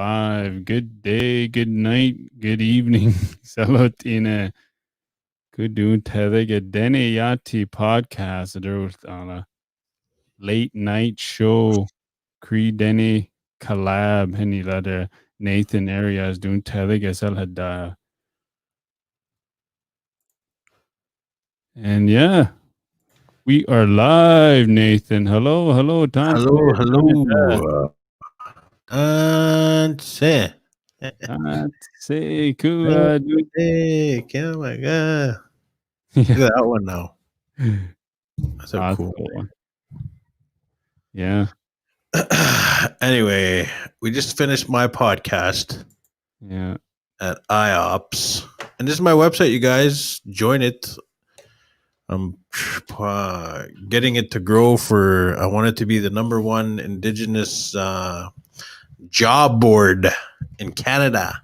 live. Good day, good night, good evening. Salutine. Kudun Tedega Dene Yati podcast. A late night show. Cree Dene collab. Henny letter Nathan areas doing Tedega Salhada. And yeah, we are live, Nathan. Hello, Tansi. Hello. Tansi. Tansi, cool. Hey, oh my god. Look at that one now. That's a cool one. Yeah. Anyway, we just finished my podcast. Yeah. At IOPS. And this is my website, you guys. Join it. I'm getting it to grow I want it to be the number one Indigenous job board in Canada.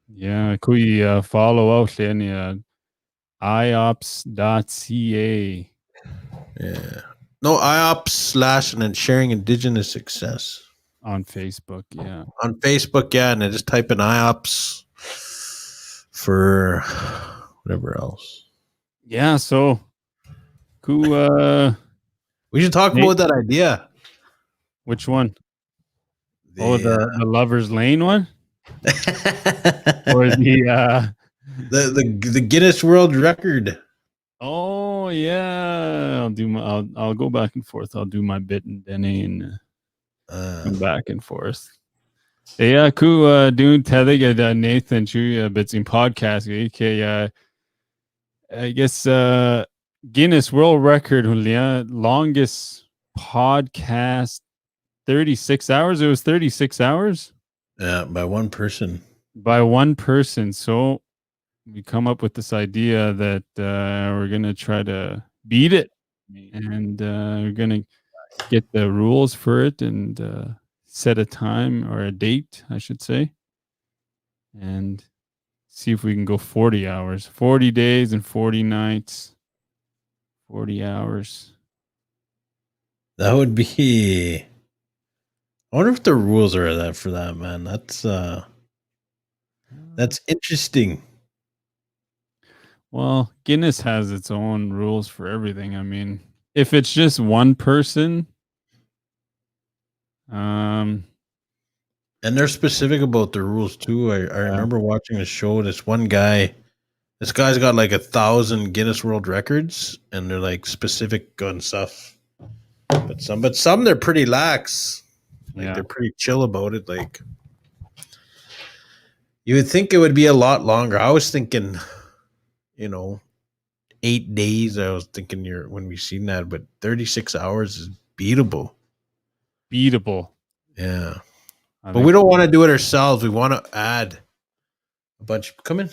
Yeah, could you follow out then iops.ca. Yeah. No, IOPS / and then sharing Indigenous success. On Facebook, yeah. On Facebook, yeah, and then just type in IOPS for whatever else. Yeah, so cool. We should talk about that idea. Which one? The Lover's Lane one? Or the Guinness World Record. Oh yeah, I'll go back and forth. I'll do my bit and Denny and come back and forth. Yeah, cool. Doing Tedega Nathan Chu bits in podcast. Okay, I guess Guinness World Record. Longest podcast. 36 hours. It was 36 hours. Yeah, by one person. So we come up with this idea that we're gonna try to beat it, and we're gonna get the rules for it and set a time or a date, I should say, and see if we can go 40 hours, 40 days and 40 nights, 40 hours. That would be. I wonder if the rules are for that, man. That's interesting. Well, Guinness has its own rules for everything. I mean, if it's just one person, and they're specific about the rules too. I remember watching a show. This guy's got like 1,000 Guinness World Records, and they're like specific on stuff. But some they're pretty lax. Like they're pretty chill about it. Like you would think it would be a lot longer. I was thinking, 8 days. I was thinking when we seen that, but 36 hours is beatable. Yeah. But we don't want to do it ourselves. We want to add a bunch. Come in.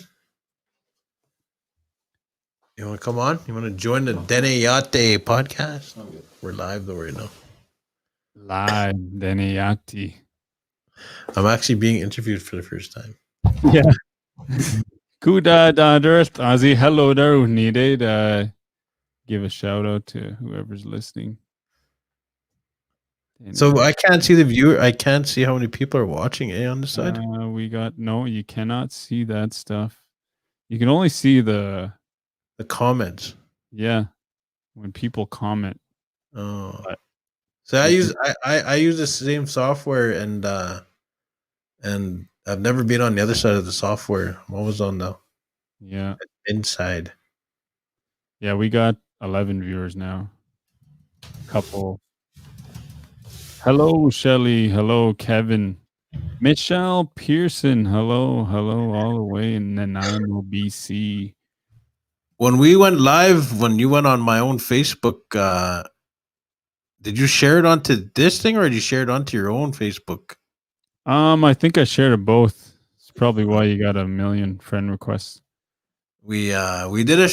You want to come on? You want to join the Dene Yate podcast? We're live though right now. Live Dene Yate. I'm actually being interviewed for the first time. Yeah. Kuda Earth Ozzy. Hello there. We needed give a shout out to whoever's listening. So I can't see the viewer. I can't see how many people are watching on the side. You cannot see that stuff. You can only see the comments. Yeah, when people comment. Oh, so I use the same software and I've never been on the other side of the software. I'm always on the inside. Yeah, we got 11 viewers now. Couple. Hello, Shelly. Hello, Kevin. Michelle Pearson. Hello, all the way in Nanaimo, BC. When we went live, when you went on my own Facebook, did you share it onto this thing or did you share it onto your own Facebook? I think I shared it both. It's probably why you got 1 million friend requests. We did a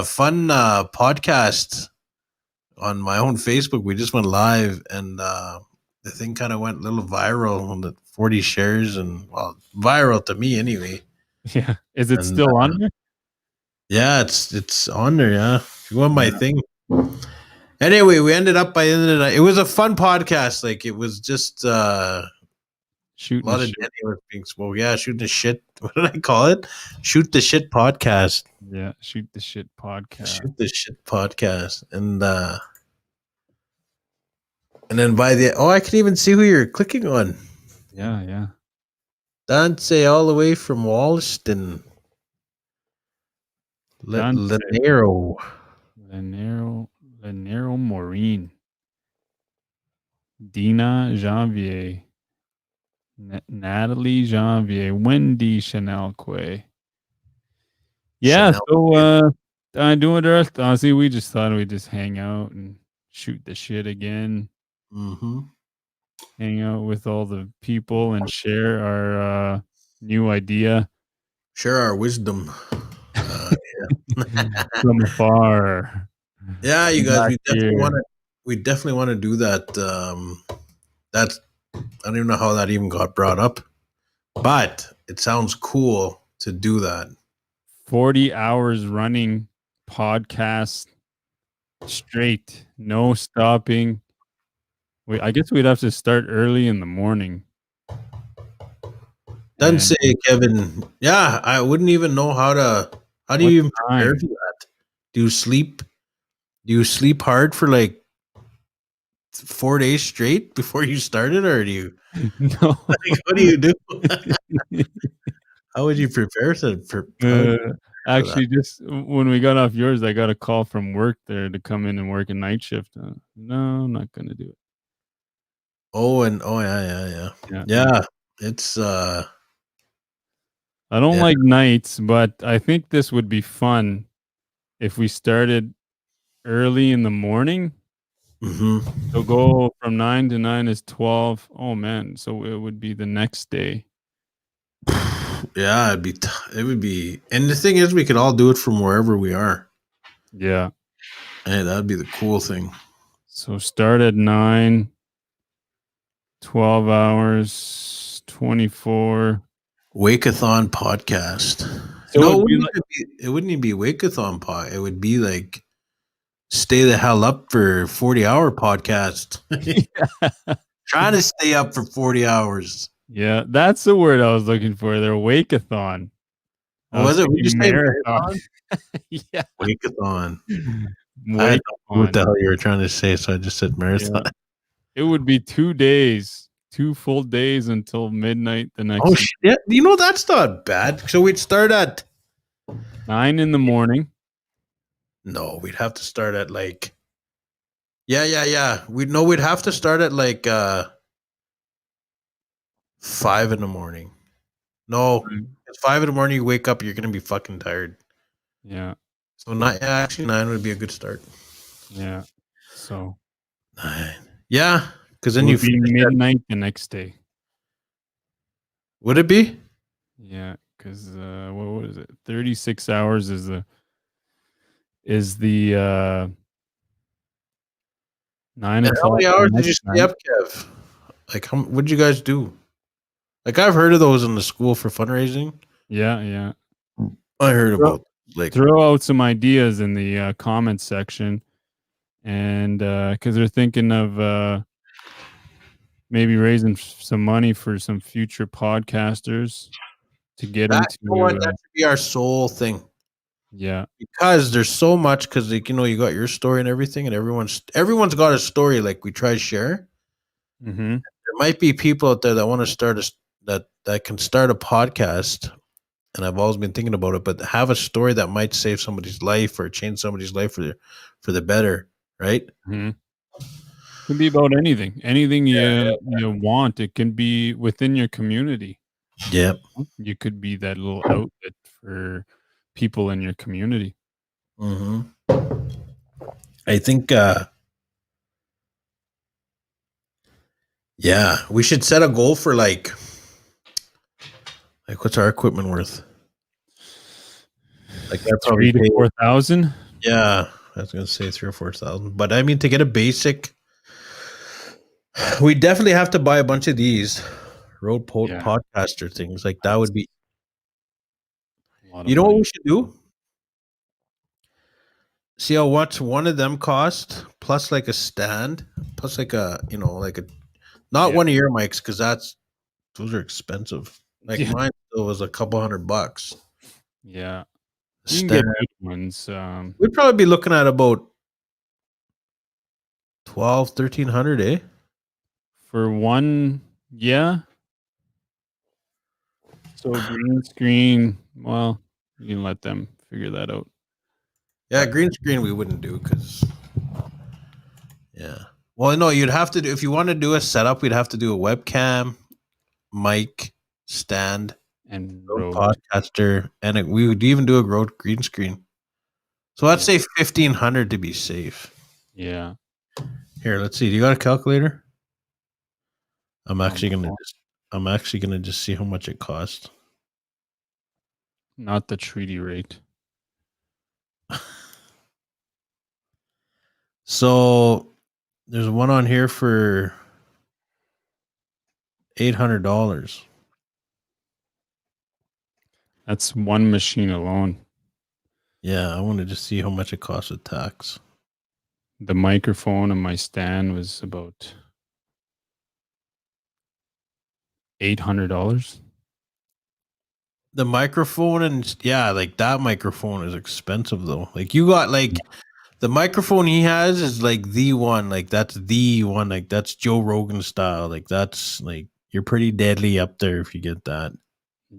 fun podcast on my own Facebook. We just went live and the thing kind of went a little viral on the 40 shares and viral to me anyway. Yeah. Is it still on there? Yeah, it's on there. Yeah. If you want my thing. Anyway, we ended up by the end of the night. It was a fun podcast. Like it was just Shooting A lot the of shit. Denny was being spoke. Yeah, shooting the shit. What did I call it? Shoot the shit podcast. Yeah, shoot the shit podcast. Shoot the shit podcast. And then by the I can even see who you're clicking on. Yeah, yeah. Tansi all the way from Wollaston. Tansi. Lanero. Lanero Maureen. Dina Janvier. Natalie Janvier. Wendy Chanel Quay. Yeah, Chanel. so doing the rest. Honestly, we just thought we'd just hang out and shoot the shit again. Mm-hmm. Hang out with all the people and share our new idea Share our wisdom. from afar. Yeah, you guys, Back here. we definitely want to do that. That's I don't even know how that even got brought up, but it sounds cool to do that. 40 hours running podcast straight, no stopping. I guess we'd have to start early in the morning. Then And say, Kevin, yeah, I wouldn't even know how do you even prepare time? for that? Do you sleep? Do you sleep hard for like 4 days straight before you started, or do you? No. What do you do? How would you prepare Actually, just when we got off yours, I got a call from work there to come in and work a night shift. No, I'm not gonna do it. Yeah. It's I don't like nights, but I think this would be fun if we started early in the morning. mm-hmm. So go from 9 to 9 is 12. Oh man, so it would be the next day. Yeah, it would be, and the thing is, we could all do it from wherever we are. Yeah. Hey, that'd be the cool thing. So start at 9, 12 hours, 24. Wakeathon podcast. So No, it wouldn't even be Wakeathon pod. It would be like stay the hell up for 40-hour podcast. Yeah. Trying to stay up for 40 hours. Yeah, that's the word I was looking for. They're Wakeathon. What was it? Would you say marathon? Yeah. Wakeathon. Wakeathon. I don't know what the hell you were trying to say, so I just said marathon. Yeah. It would be 2 days, 2 full days until midnight the next. Oh shit! You know that's not bad. So we'd start at 9 in the morning. No, we'd have to start at like. Yeah. We'd have to start at like 5 in the morning. No, it's 5 in the morning. You wake up, you're gonna be fucking tired. Yeah. So actually 9 would be a good start. Yeah. So 9. Yeah, because then you be midnight the next day. Would it be? Yeah, because what is it? 36 hours is the 9 o'clock. How many hours did you stay up, Kev? Like, what did you guys do? Like, I've heard of those in the school for fundraising. Yeah. I heard about throw out some ideas in the comments section, and because they're thinking of maybe raising some money for some future podcasters to get into. That should be our sole thing. Yeah, because there's so much. Because you got your story and everything, and everyone's got a story. Like we try to share. Mm-hmm. There might be people out there that want to start that can start a podcast, and I've always been thinking about it. But have a story that might save somebody's life or change somebody's life for the better, right? Mm-hmm. It can be about anything you want. It can be within your community. Yeah, you could be that little outlet for people in your community. Mm-hmm. I think we should set a goal for like what's our equipment worth? Like that probably 3,000 to 4,000. Yeah, I was gonna say 3,000 or 4,000, but I mean to get a basic, we definitely have to buy a bunch of these road podcaster things. Like that would be. You know what we should do? See how much one of them cost, plus like a stand, plus like a not one of your mics because that's those are expensive. Like Yeah. mine still was a couple $100. Yeah. You can get good ones. We'd probably be looking at about 1,300, eh? For one, yeah. So green screen, well, you can let them figure that out. Yeah, green screen we wouldn't do because, yeah. Well, no, you'd have to do, if you want to do a setup, we'd have to do a webcam, mic, stand, And Rode Rode. podcaster, and we would even do a Rode green screen. So I'd say 1,500 to be safe. Yeah. Here, let's see. Do you got a calculator? I'm actually gonna just see how much it costs. Not the treaty rate. So there's one on here for $800. That's one machine alone. Yeah, I wanted to see how much it costs with tax. The microphone and my stand was about $800. The microphone and yeah, like that microphone is expensive though. Like you got like the microphone he has is like the one, like that's the one, like that's Joe Rogan style. Like that's like you're pretty deadly up there if you get that.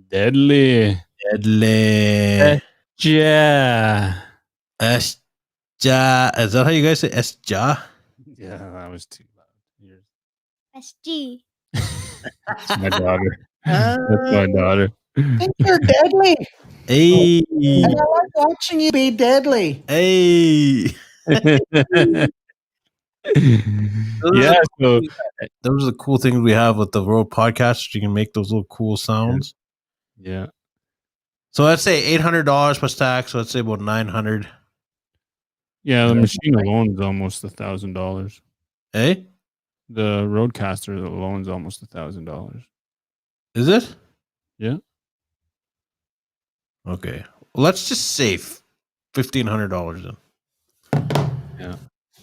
Deadly. Deadly. Yeah. Esja. Is that how you guys say Esja? Yeah, that was too loud. SG. That's my daughter. That's my daughter. I think you're deadly. Hey. And I like watching you be deadly. Hey. Yeah, so Those are the cool things we have with the Rode podcast. You can make those little cool sounds. yeah. So let's say $800 plus tax. So let's say about 900. Yeah, the machine alone is almost $1,000. Hey, The Roadcaster alone is almost $1,000. is it? Yeah. Okay. Well, let's just say $1,500 then. Yeah.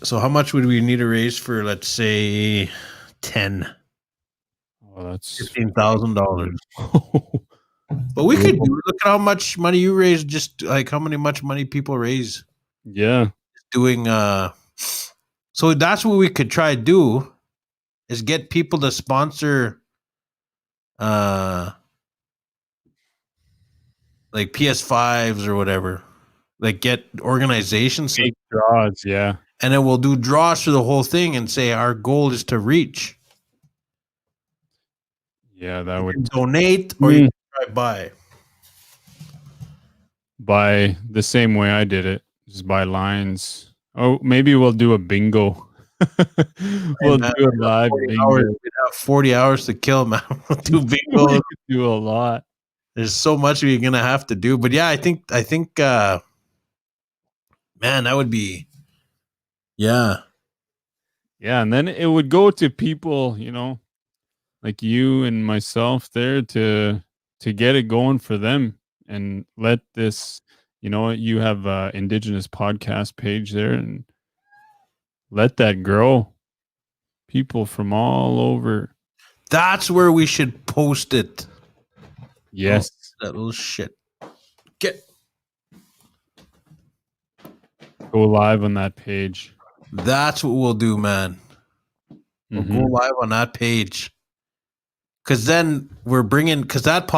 So how much would we need to raise for, let's say, 10? Well, that's $15,000. But we could do. Look at how much money you raise. Just like how much money people raise Yeah. doing. So that's what we could try to do, is get people to sponsor, like PS5s or whatever. Like get organizations, Big draws, yeah. and then we'll do draws for the whole thing and say our goal is to reach. Yeah, that You would can donate or you can try buy. By the same way I did it, just by lines. Oh, maybe we'll do a bingo. We'll do a live bingo. We'd have 40 hours to kill, man. We'll do bingo. We could do a lot. There's so much we're gonna have to do. But yeah, I think man, that would be Yeah, and then it would go to people, like you and myself there to get it going for them and let this, you have a Indigenous podcast page there and let that grow. People from all over. that's where we should post it. Yes. Oh, that little shit. Get Go live on that page. That's what we'll do, man. We'll go live on that page. Cause then we're bringing, cause that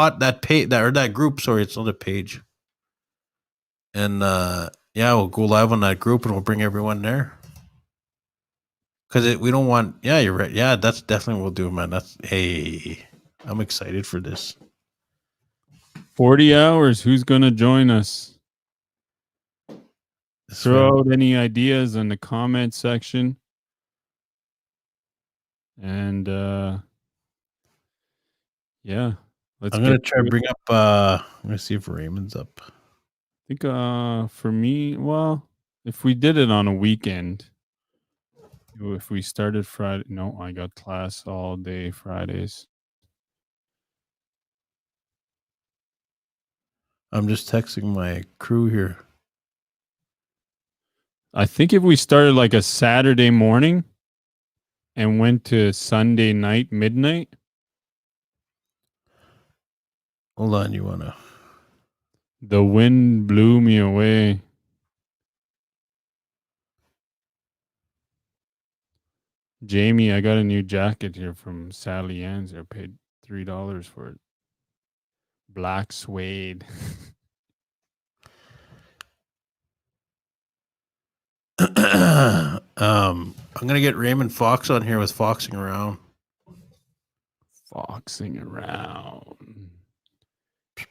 group, sorry, it's not a page. And yeah, we'll go live on that group and we'll bring everyone there. Cause we don't want, yeah, you're right. Yeah, that's definitely what we'll do, man. Hey, I'm excited for this. 40 hours. Who's going to join us? Throw out any ideas in the comment section. And yeah, I'm gonna try to bring up. I'm gonna see if Raymond's up. I think for me, well, if we did it on a weekend, if we started Friday, no, I got class all day Fridays. I'm just texting my crew here. I think if we started like a Saturday morning and went to Sunday night midnight, Hold on, you wanna? The wind blew me away. Jamie, I got a new jacket here from Sally Ann's. I paid $3 for it. Black suede. I'm gonna get Raymond Fox on here with Foxing Around. Foxing around.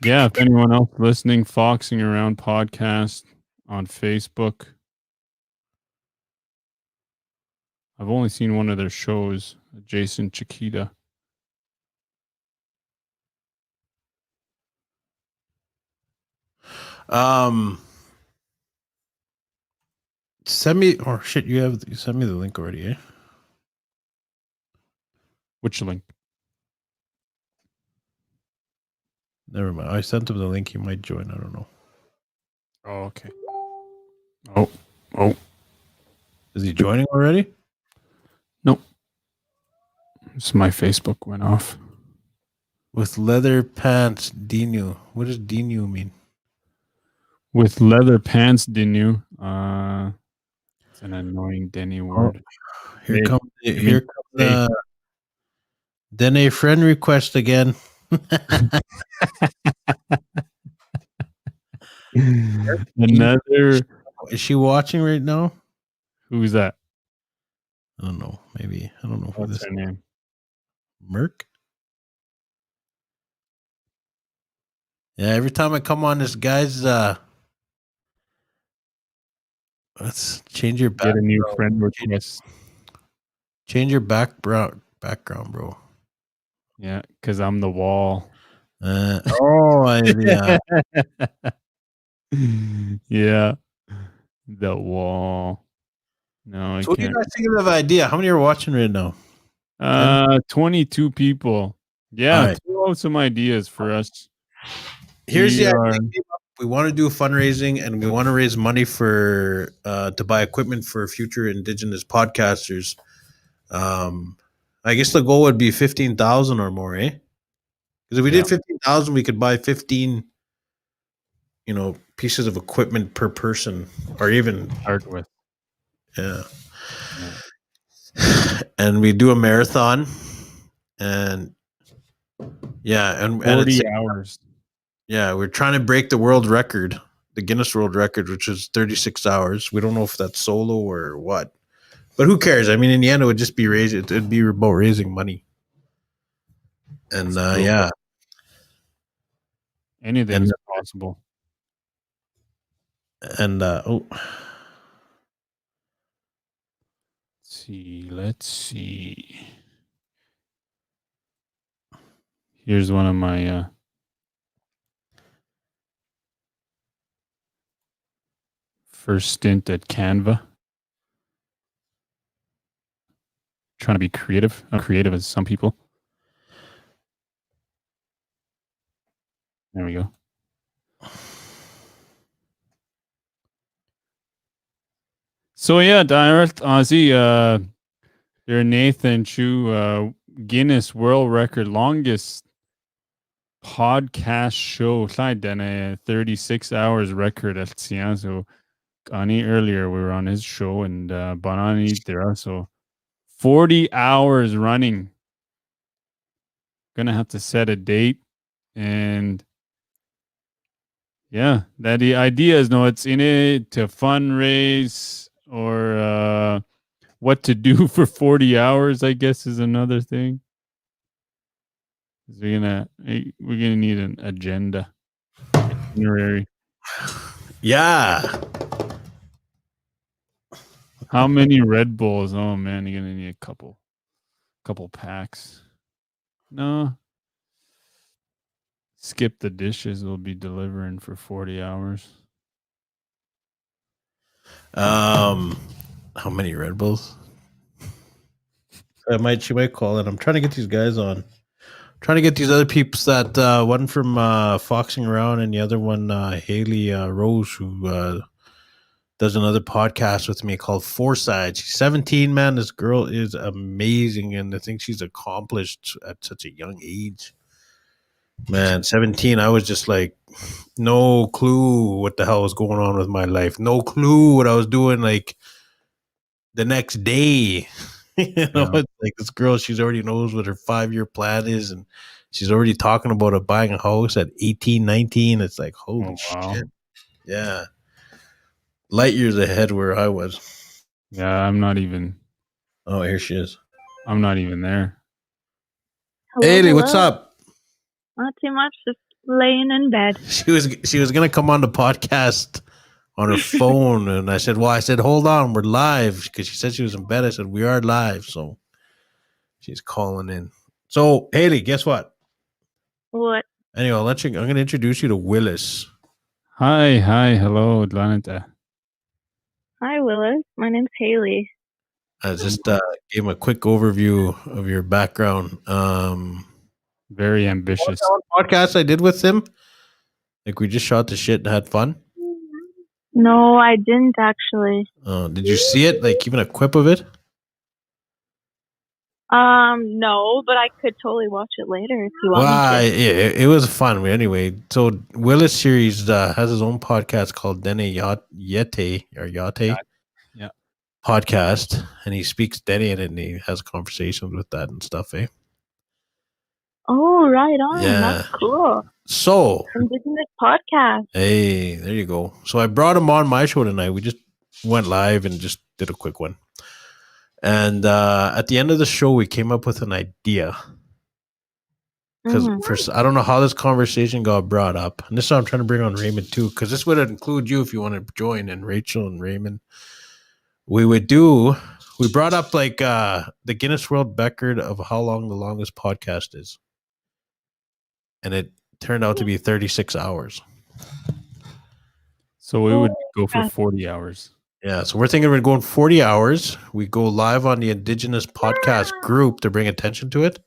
Yeah, if anyone else listening, Foxing Around podcast on Facebook. I've only seen one of their shows, Jason Chiquita. Send me or shit. You sent me the link already, eh? Which link? Never mind. I sent him the link. He might join. I don't know. Oh, okay. Oh. Is he joining already? Nope. So my Facebook went off. With leather pants, Dinu. What does Dinu mean? With leather pants, didn't you? It's an annoying Denny word. Here comes the then a friend request again. Another. Is she watching right now? Who's that? I don't know. Maybe I don't know who What's this her name? Merc. Yeah, every time I come on this guy's let's change your Get a new friend request. Change your background, bro. Yeah, because I'm the wall. Yeah. Yeah. The wall. No, I So what do can't. you guys think of the idea? How many are watching right now? 22 people. Yeah, Right. throw out some ideas for us. Here's the idea. We want to do fundraising and we want to raise money for to buy equipment for future Indigenous podcasters. I guess the goal would be 15,000 or more, eh? Because if we did 15,000, we could buy 15, pieces of equipment per person, or even start with. Yeah. And we do a marathon, and 40 hours. Yeah, we're trying to break the world record, the Guinness World Record, which is 36 hours. We don't know if that's solo or what, but who cares? I mean, in the end, it would just be it'd be about raising money. And anything is possible. And let's see. Here's one of my first stint at Canva. Trying to be creative. I'm creative as some people. There we go. So yeah, direct Aussie, there Nathan Chu, Guinness World Record longest podcast show. Slide then a 36 hours record at Sian. So Ani earlier we were on his show and Banani there. So 40 hours running. Gonna have to set a date and yeah, that the idea is it's in it to fundraise or what to do for 40 hours, I guess, is another thing. We're gonna need an agenda, itinerary. Yeah. How many Red Bulls? Oh man, you're gonna need a couple packs. No. Skip the dishes. Will be delivering for 40 hours. How many Red Bulls? She might call it. I'm trying to get these guys on. Trying to get these other peeps that one from Foxing Around and the other one Haley Rose, who does another podcast with me called Foresight. She's 17, man. This girl is amazing, and I think she's accomplished at such a young age. Man, 17, I was just like, no clue what the hell was going on with my life. No clue what I was doing like the next day. Yeah. It's like this girl, she's already knows what her 5-year plan is, and she's already talking about buying a house at 18, 19. It's like, holy Oh wow. shit. Yeah. Light years ahead where I was. Yeah, I'm not even Oh, here she is. there. Hello, Haley, hello. what's up? Not too much, just laying in bed. She was gonna come on the podcast on her phone, and I said, hold on, we're live, because she said she was in bed. I said, we are live, so she's calling in. So Haley, guess what? What? Anyway, I'm gonna introduce you to Willis. Hi, hello, Edlanente. Hi, Willis. My name's Haley. I just gave him a quick overview of your background. Very ambitious. Podcast I did with him. Like, we just shot the shit and had fun. No, I didn't actually. Did you see it? Like, even a quip of it? No, but I could totally watch it later if you want Well, me to. it was fun. Anyway, so Willis series has his own podcast called Dene Yete Yeah. podcast, and he speaks Dene in it, and he has conversations with that and stuff. Oh, right on. Yeah. That's cool. So, Indigenous podcast. hey, there you go. So I brought him on my show tonight. We just went live and just did a quick one. And at the end of the show, we came up with an idea. Because first, I don't know how this conversation got brought up. And this is why I'm trying to bring on Raymond too, because this would include you if you want to join, and Rachel and Raymond. We brought up like the Guinness World Record of how long the longest podcast is. And it turned out to be 36 hours. So we would go for 40 hours. Yeah, so we're thinking we're going 40 hours. We go live on the Indigenous podcast group to bring attention to it.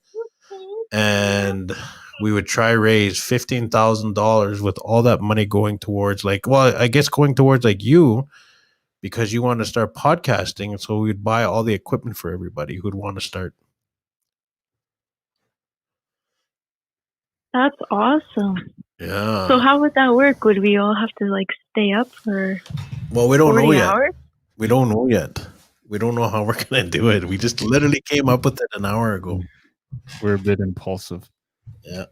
And we would try raise $15,000 with all that money going towards going towards like you, because you want to start podcasting. And so we'd buy all the equipment for everybody who'd want to start. That's awesome. Yeah. So how would that work? Would we all have to like stay up for we don't 40 know yet. hours? We don't know yet. We don't know how we're going to do it. We just literally came up with it an hour ago. We're a bit impulsive. Yeah.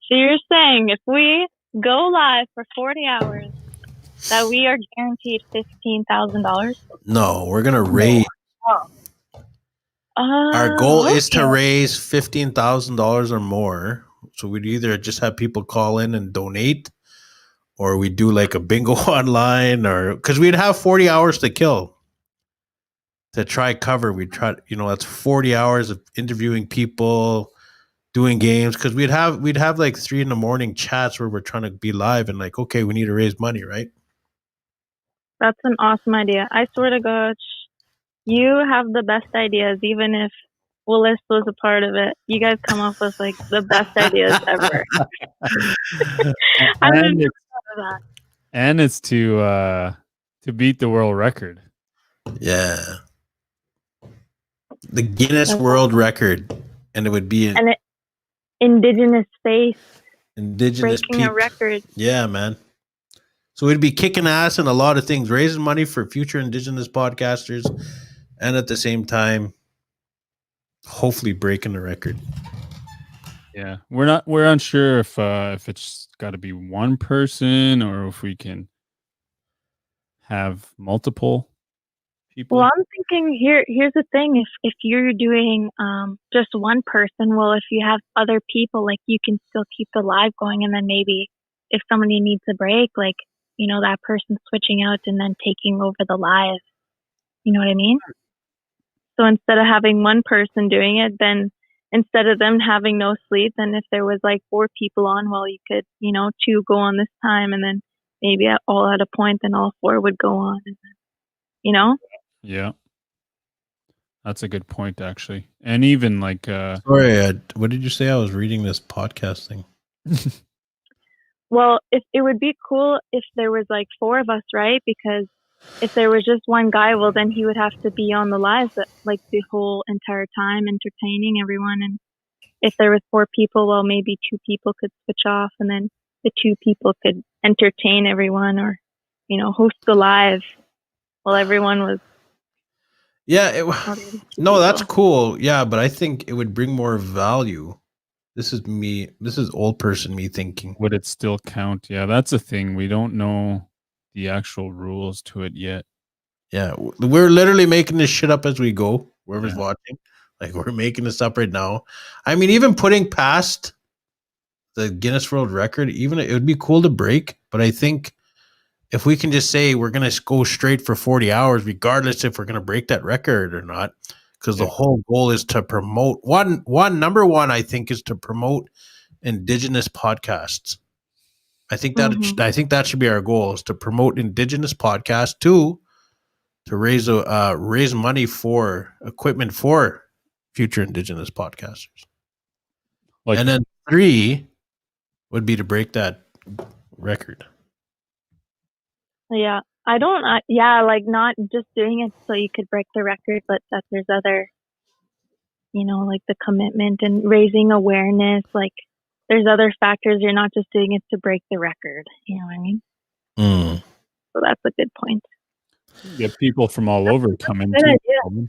So you're saying if we go live for 40 hours, that we are guaranteed $15,000? No, we're going to raise. Our goal is to raise $15,000 or more. So we'd either just have people call in and donate, or we do like a bingo online, or because we'd have 40 hours to kill to try cover. We'd try, that's 40 hours of interviewing people, doing games, because we'd have like 3 a.m. chats where we're trying to be live and like, okay, we need to raise money, right? That's an awesome idea. I swear to God, you have the best ideas, even if Willis was a part of it. You guys come up with like the best ideas ever. I'm really proud of that. And it's to beat the world record. Yeah. The Guinness World Record. And it would be an Indigenous face. Indigenous breaking a record. Yeah, man. So we'd be kicking ass in a lot of things, raising money for future Indigenous podcasters, and at the same time, hopefully breaking the record. Yeah, we're unsure if it's got to be one person or if we can have multiple people. Well, I'm thinking here's the thing. If you're doing just one person, well, if you have other people, like you can still keep the live going, and then maybe if somebody needs a break, like, that person switching out and then taking over the live. You know what I mean? So instead of having one person doing it, then instead of them having no sleep, then if there was like 4 people on, well, you could, 2 go on this time, and then maybe all at a point, then all 4 would go on, and then, Yeah. That's a good point, actually. And even like... Sorry, what did you say? I was reading this podcast thing. Well, if it would be cool if there was like 4 of us, right? Because if there was just one guy, well, then he would have to be on the live like the whole entire time, entertaining everyone. And if there was 4 people, well, maybe 2 people could switch off, and then the 2 people could entertain everyone, or host the live while everyone was. Yeah. No, that's cool. Yeah, but I think it would bring more value. This is me. This is old person me thinking. Would it still count? Yeah, that's a thing. We don't know the actual rules to it yet. Yeah, we're literally making this shit up as we go. Whoever's Yeah. watching, like, we're making this up right now. I mean, even putting past the Guinness World Record, even it would be cool to break. But I think if we can just say we're gonna go straight for 40 hours, regardless if we're gonna break that record or not, because the whole goal is to promote number one. I think is to promote Indigenous podcasts. I think that should be our goal, is to promote Indigenous podcasts. 2, to raise money for equipment for future Indigenous podcasters. And then 3 would be to break that record. Yeah, I don't. Like, not just doing it so you could break the record, but that there's other, like the commitment and raising awareness. Like, there's other factors. You're not just doing it to break the record. You know what I mean? So that's a good point. Get people from all over coming Good too. idea.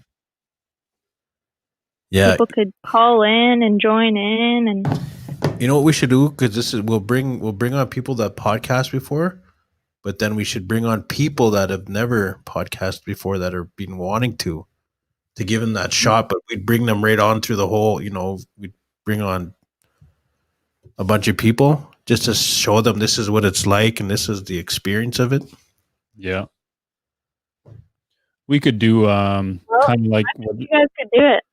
Yeah, people could call in and join in, and you know what we should do? Because we'll bring on people that podcast before, but then we should bring on people that have never podcast before that are been wanting to give them that shot. But we'd bring them right on through the whole. We'd bring on a bunch of people just to show them this is what it's like and this is the experience of it. Yeah. We could do kind of like what you guys could do it.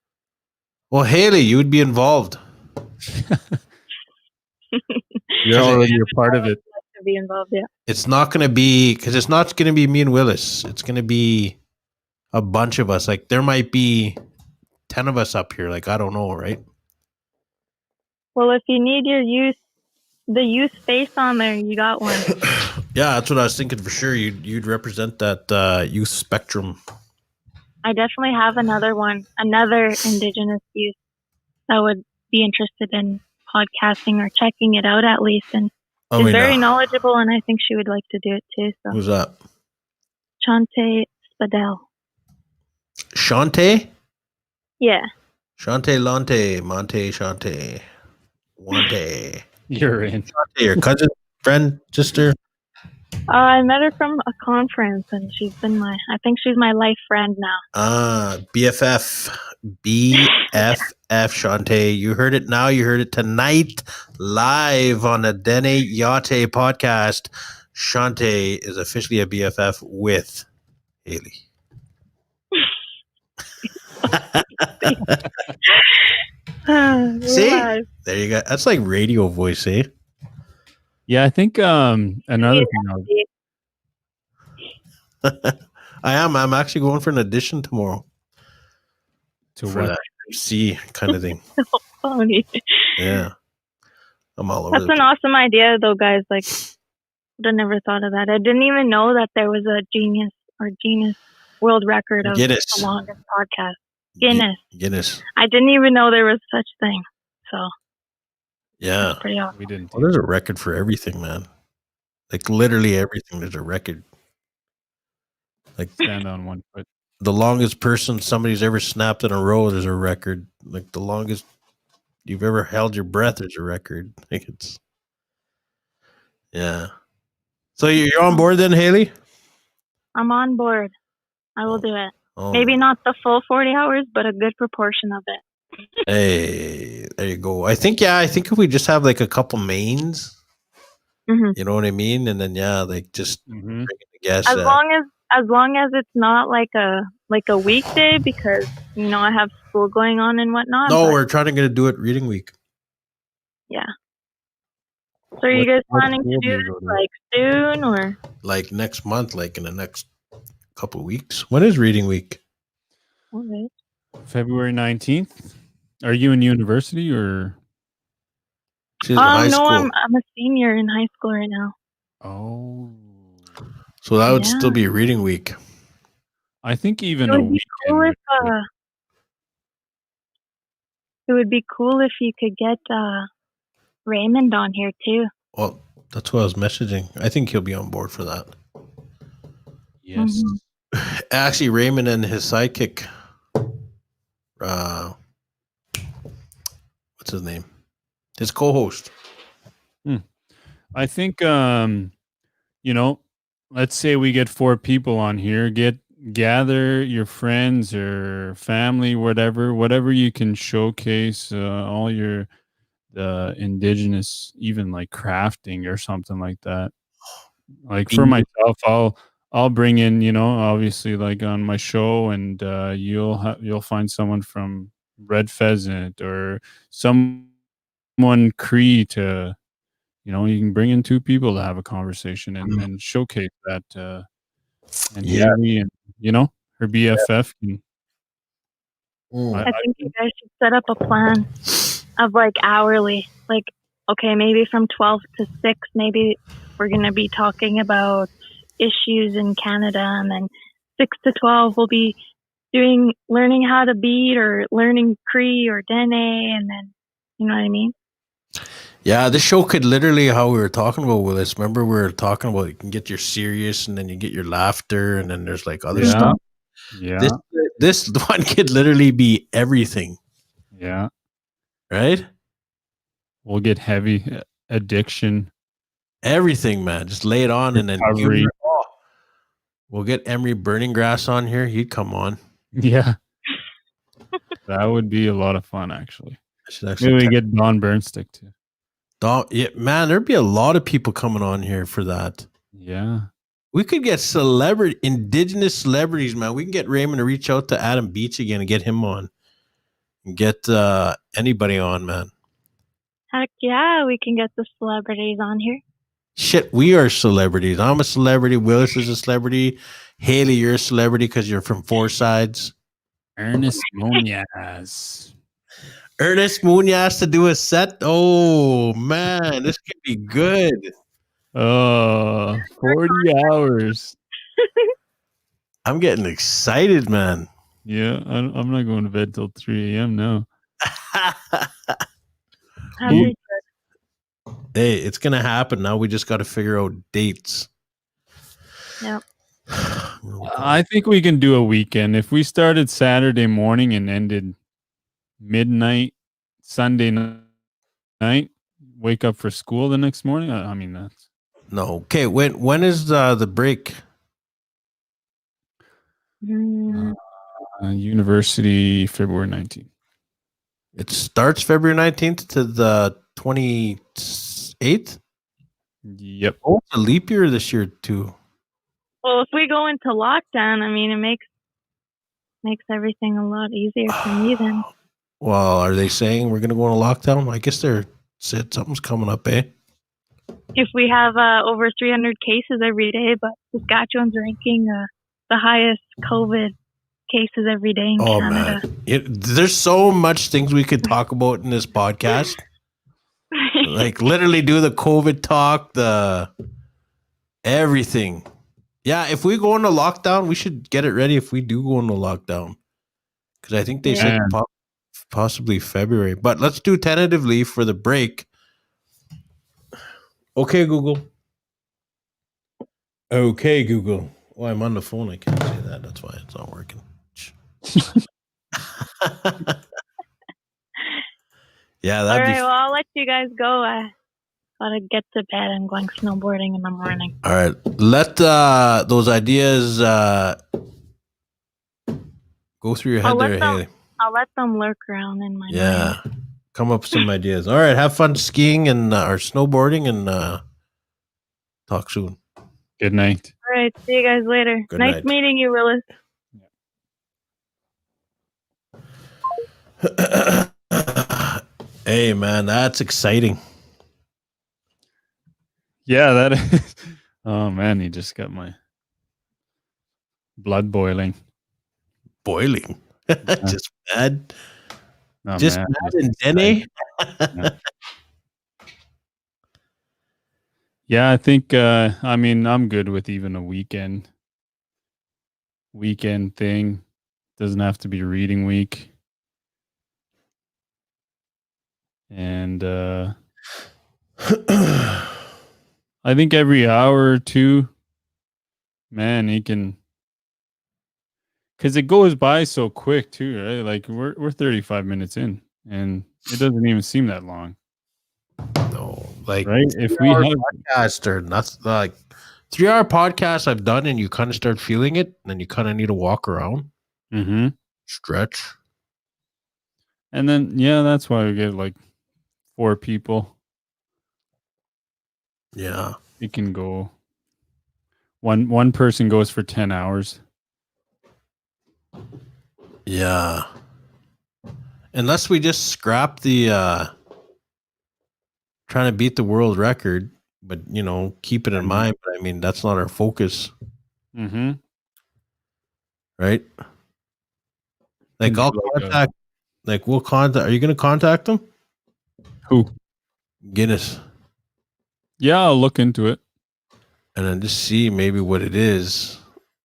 Well, Haley, you would be involved. You're already a part of it. To be involved, yeah. It's not going to be, because it's not going to be me and Willis. It's going to be a bunch of us. Like, there might be 10 of us up here. Like, I don't know, right? Well, if you need the youth face on there, you got one. Yeah, that's what I was thinking for sure. You'd represent that youth spectrum. I definitely have another Indigenous youth that would be interested in podcasting or checking it out at least, and is very knowledgeable, and I think she would like to do it too. So. Who's that? Shante Spadell. Shante? Yeah. Shante Lante, Monte Shante. Wante. You're in. Shante, your cousin, friend, sister? I met her from a conference, and I think she's my life friend now. BFF. BFF, Shante. You heard it now. You heard it tonight, live on the Dene Yate podcast. Shante is officially a BFF with Haley. See? There you go. That's like radio voice, eh? Yeah, I think another thing I'm actually going for an audition tomorrow. To for what? that MC kind of thing. So funny. Yeah. I'm all over. That's an awesome idea, though, guys. Like, I never thought of that. I didn't even know that there was a Guinness World Record of the longest podcast. Guinness. I didn't even know there was such thing. So. Yeah. That's pretty awesome. We didn't. Well, there's a record for everything, man. Like, literally everything. There's a record. Like, stand on one foot. The longest person somebody's ever snapped in a row, there's a record. Like, the longest you've ever held your breath, there's a record. Like, it's, yeah. So you're on board then, Haley? I'm on board. I will do it. Maybe not the full 40 hours, but a good proportion of it. Hey, there you go. I think if we just have like a couple mains, you know what I mean? And then, like just bring it together. As long as it's not like a weekday, because I have school going on and whatnot. No, we're trying to do it reading week. Yeah. So are you guys planning to do this like soon, or like next month, like in the next couple of weeks? When is reading week? Okay. February 19th. Are you in university or? She's in high school. I'm a senior in high school right now. Oh. So that would still be reading week. I think even it would be cool if it would be cool if you could get Raymond on here too. Well, that's what I was messaging. I think he'll be on board for that. Yes. Actually, Raymond and his sidekick, what's his name? His co-host. I think let's say we get 4 people on here. Gather your friends or family, whatever you can showcase all the indigenous, even like crafting or something like that. Like for myself, I'll bring in, obviously like on my show, and you'll find someone from Red Pheasant or someone Cree to, you can bring in 2 people to have a conversation and showcase that. And Haley and, her BFF can. I think you guys should set up a plan of like hourly, like, okay, maybe from 12 to 6, maybe we're going to be talking about issues in Canada, and then 6 to 12 we'll be learning how to beat or learning Cree or Dene, and then, you know what I mean? Yeah, this show could literally, how we were talking about with this. Remember, we were talking about you can get your serious, and then you get your laughter, and then there's like other stuff. Yeah. This one could literally be everything. Yeah. Right? We'll get heavy addiction. Everything, man. Just lay it on, and then we'll get Emery Burning Grass on here. He'd come on. Yeah. That would be a lot of fun, actually. Maybe we get Don Burnstick too. Yeah, man, there'd be a lot of people coming on here for that. Yeah. We could get indigenous celebrities, man. We can get Raymond to reach out to Adam Beach again and get him on. And get anybody on, man. Heck yeah, we can get the celebrities on here. Shit, we are celebrities. I'm a celebrity. Willis is a celebrity. Haley, you're a celebrity because you're from Four Sides. Ernest Munoz. Ernest Munoz to do a set. Oh, man, this could be good. 40 hours. I'm getting excited, man. Yeah, I'm not going to bed till 3 a.m. now. Hey, it's going to happen. Now we just got to figure out dates. Yep. I think we can do a weekend. If we started Saturday morning and ended midnight Sunday night, wake up for school the next morning. I mean, that's no. Okay, when is the break? University February 19th. It starts February 19th to the 28th. Yep. Oh, it's a leap year this year too. Well, if we go into lockdown, I mean, it makes everything a lot easier for me then. Well, are they saying we're going to go into lockdown? I guess they're said something's coming up, eh? If we have over 300 cases every day, but Saskatchewan's ranking the highest COVID cases every day in Canada. Man. There's so much things we could talk about in this podcast. Like literally do the COVID talk, the everything. Yeah, if we go into lockdown, we should get it ready if we do go into lockdown. Because I think they said possibly February. But let's do tentatively for the break. Okay, Google. Okay, Google. Oh, I'm on the phone. I can't say that. That's why it's not working. Yeah, all right. Well, I'll let you guys go. I gotta get to bed. I'm going snowboarding in the morning. All right. Let those ideas go through your head there, Haley. I'll let them lurk around in my mind. Come up with some ideas. All right. Have fun skiing and or snowboarding, and talk soon. Good night. All right. See you guys later. Good nice night. meeting you, Willis. Hey, man, that's exciting. Yeah, that is. Oh, man, he just got my blood boiling. Boiling? Just mad? No, just man, mad and Denny? Yeah, I think, I mean, I'm good with even a weekend thing. Doesn't have to be reading week. And I think every hour or two, man, he can, because it goes by so quick too, right? Like we're 35 minutes in, and it doesn't even seem that long, No, like right? If we 3 hour have, podcast or nothing, like 3 hour podcast I've done, and you kind of start feeling it, and then you kind of need to walk around, mm-hmm. stretch. And then yeah, that's why we get like 4 people. Yeah, It can go one person goes for 10 hours. yeah. Unless we just scrap the trying to beat the world record, but keep it in mind. But I mean, that's not our focus, Mm-hmm. right? Like Can do I'll like contact, like we'll contact. Are you going to contact them? who? Guinness, Yeah, I'll look into it. and then just see maybe what it is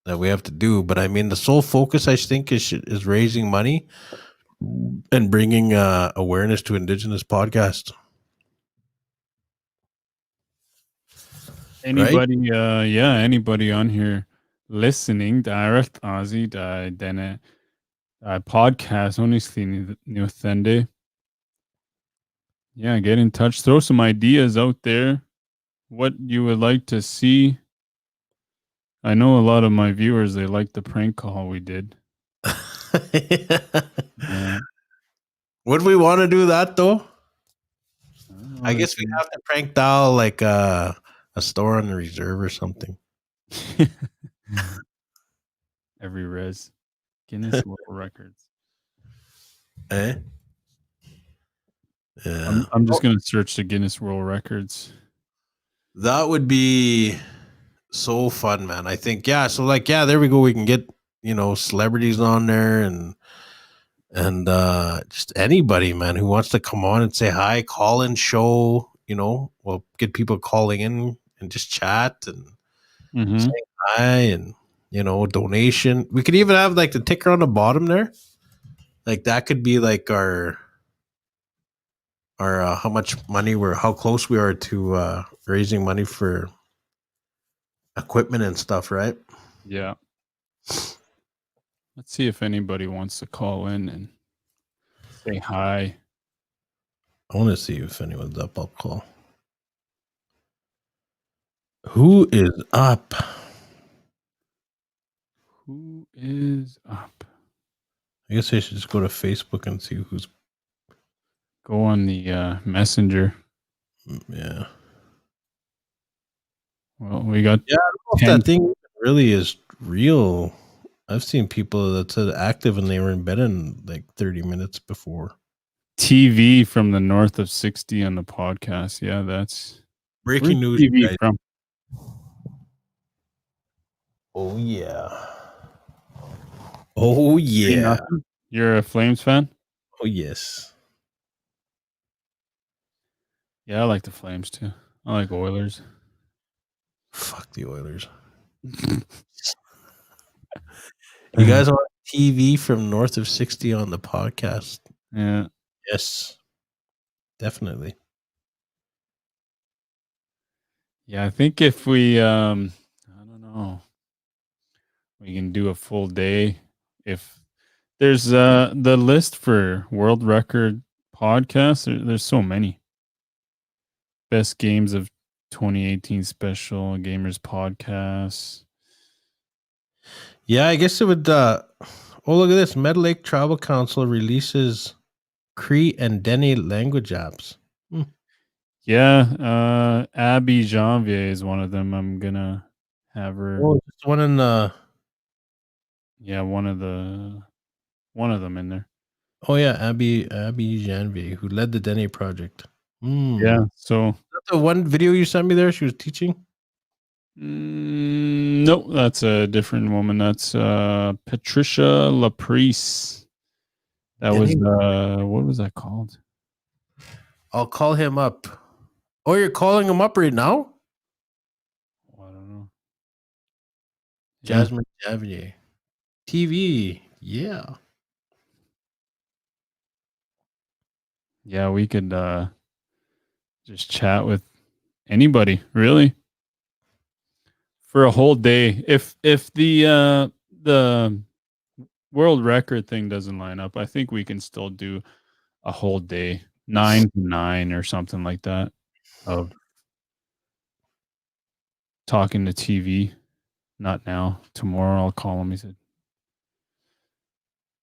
that we have to do. But I mean, the sole focus I think is raising money and bringing awareness to Indigenous podcasts. Anybody, yeah, anybody on here listening, direct Aussie, then podcast, honestly, new Thende. Yeah, get in touch. Throw some ideas out there. What you would like to see. I know a lot of my viewers, they like the prank call we did. Yeah. Would we want to do that though? I guess we Honestly. have to prank dial like a store on the reserve or something. Every res. Guinness World Records. Eh? Yeah. I'm just gonna search the Guinness World Records. That would be so fun, man. I think, yeah. So like, yeah, there we go. We can get, celebrities on there and just anybody, man, who wants to come on and say hi, call in show, we'll get people calling in and just chat and Mm-hmm. saying hi and, donation. We could even have like the ticker on the bottom there. Like that could be like our how much money how close we are to raising money for equipment and stuff, right? Yeah. Let's see if anybody wants to call in and say hi. I want to see if anyone's up. I'll call. Who is up? Who is up? I guess I should just go to Facebook and see who's. Go on the messenger. Yeah. Well, we got. Yeah, I don't know if that thing really is real. I've seen people that said active and they were in bed in like 30 minutes before. TV from the north of 60 on the podcast. Yeah, that's breaking news. TV Guys. from. Oh yeah. Oh yeah. You're a Flames fan? Oh yes. Yeah, I like the Flames too. I like Oilers. Fuck the Oilers. You guys on TV from north of 60 on the podcast? Yeah. Yes. Definitely. Yeah, I think if we I don't know. We can do a full day. If there's the list for world record podcasts, there's so many. Best games of 2018 special gamers podcasts. Yeah, I guess it would oh look at this. Metal Lake Tribal Council releases Cree and Dene language apps. Yeah, Abby Janvier is one of them. I'm gonna have her. Oh, it's one in Yeah, one of them in there. Oh yeah, Abby Janvier, who led the Dene project. Yeah, so is that the one video you sent me there? She was teaching. Nope, that's a different woman. That's Patricia Laprice. That was what was that called? I'll call him up. Oh, you're calling him up right now? Oh, I don't know. Jasmine Javier. TV. Yeah. Yeah, we could just chat with anybody, really, for a whole day. If the world record thing doesn't line up, I think we can still do a whole day, 9 to 9 or something like that, of talking to TV. Not now. Tomorrow I'll call him. He said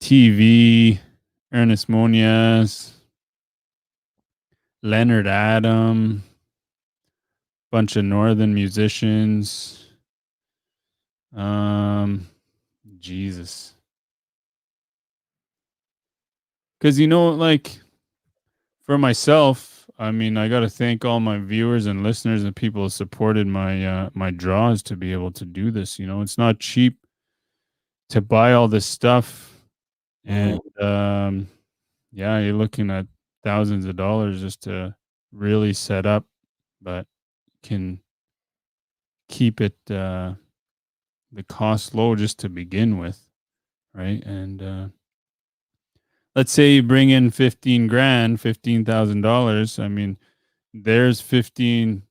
TV, Ernest Moniaz, Leonard Adam, bunch of northern musicians. Jesus. Because like for myself, I mean, I got to thank all my viewers and listeners and people who supported my draws to be able to do this. It's not cheap to buy all this stuff, and yeah, you're looking at thousands of dollars just to really set up, but can keep it the cost low just to begin with, right? And let's say you bring in 15 grand, $15,000. I mean, there's 15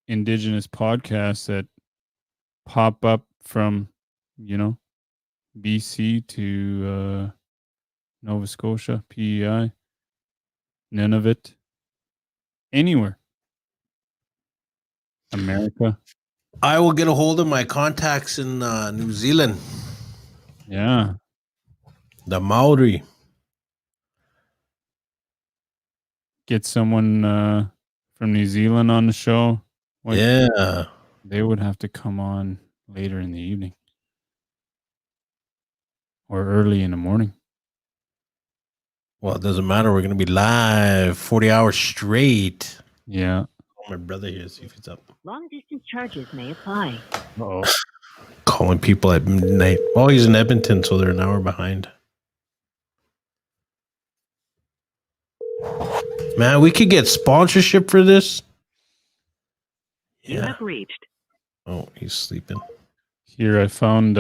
indigenous podcasts that pop up from, BC to Nova Scotia, PEI, Nunavut, anywhere, America. I will get a hold of my contacts in New Zealand, Yeah. the Maori. Get someone from New Zealand on the show. Yeah. They would have to come on later in the evening or early in the morning. Well, it doesn't matter. We're going to be live 40 hours straight. Yeah. Oh, my brother here, see if he's up. Long distance charges may apply. Uh-oh. Calling people at midnight. Oh, he's in Edmonton, so they're an hour behind. Man, we could get sponsorship for this. You have reached. Oh, he's sleeping. Here I found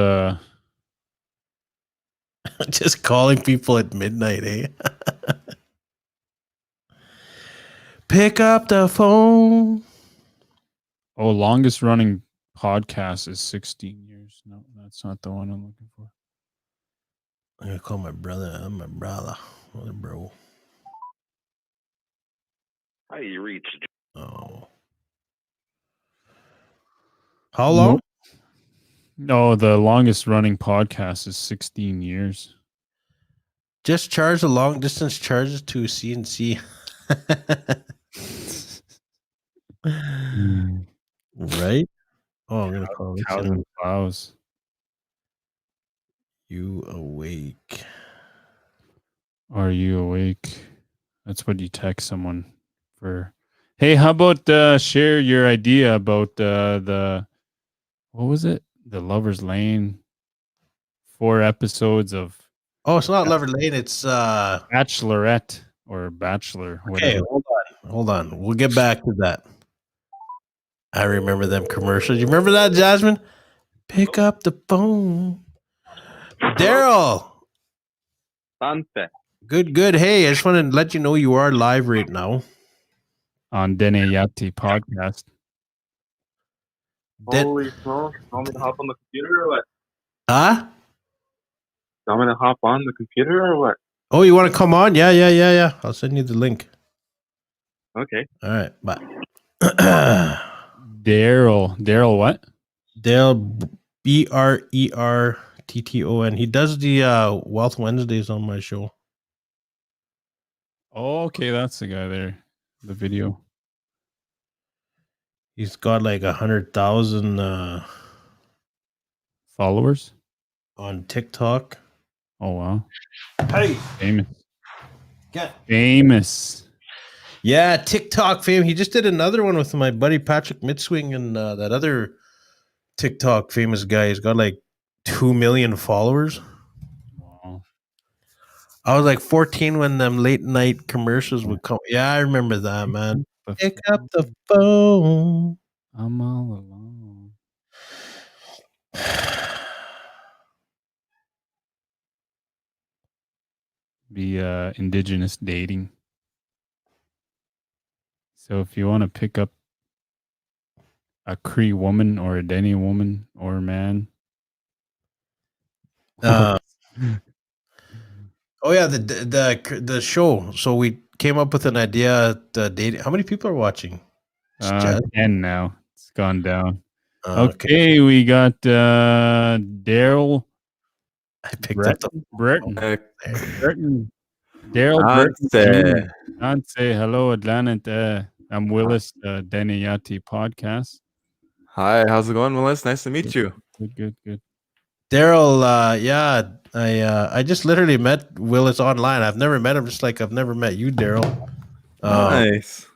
Just calling people at midnight, eh? Pick up the phone. longest running podcast is 16 years. No, that's not the one I'm looking for. I'm gonna call my brother. I'm my brother. Bro. Hi, you reached. Oh. How long? No, the longest running podcast is 16 years. Just charge the long distance charges to CNC. Right? Oh, I'm gonna call this in. Plows. You awake? Are you awake? That's what you text someone for. Hey, how about share your idea about the what was it? The Lover's Lane. 4 episodes of. Oh, it's not Lover Lane. It's Bachelorette or Bachelor. Okay, Whatever. hold on. We'll get back to that. I remember them commercials. You remember that, Jasmine? Pick up the phone. Daryl. Tansi. Good. Hey, I just want to let you know you are live right now. On Dene Yati podcast. Holy smokes. Want me to hop on the computer or what? Huh? Want me to hop on the computer or what? Oh, you want to come on? Yeah. I'll send you the link. Okay. All right, bye. Daryl what? Dale, BRERTTON. He does the Wealth Wednesdays on my show. Oh, okay, that's the guy there. The video. He's got like 100,000 Followers on TikTok. Oh wow. Hey, Famous. Yeah, TikTok fame. He just did another one with my buddy Patrick Mitzwing and that other TikTok famous guy. He's got like 2 million followers. Wow. I was like 14 when them late night commercials would come. Yeah, I remember that, man. Pick up the phone. I'm all alone. Be indigenous dating. So if you want to pick up a Cree woman or a Dene woman or man, Oh yeah, the show. So we came up with an idea. Dating. How many people are watching? 10 now. It's gone down. Okay. Okay, we got Daryl I picked up the Burton. Burton. Daryl Tansi. Burton. Tansi, hello, Edlanente. I'm Willis, Dene Yati podcast. Hi, how's it going, Willis? Nice to meet you. Good. Daryl. Yeah, I just literally met Willis online. I've never met him, just like I've never met you, Daryl. Nice.